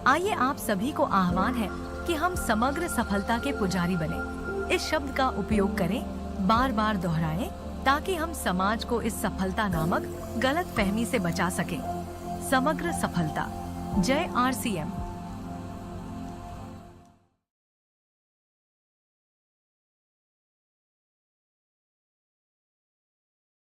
आइए आप सभी को आह्वान है कि हम समग्र सफलता के पुजारी बने। इस शब्द का उपयोग करें, बार बार दोहराएं, ताकि हम समाज को इस सफलता नामक गलत फहमी से बचा सकें। समग्र सफलता। जय आरसीएम।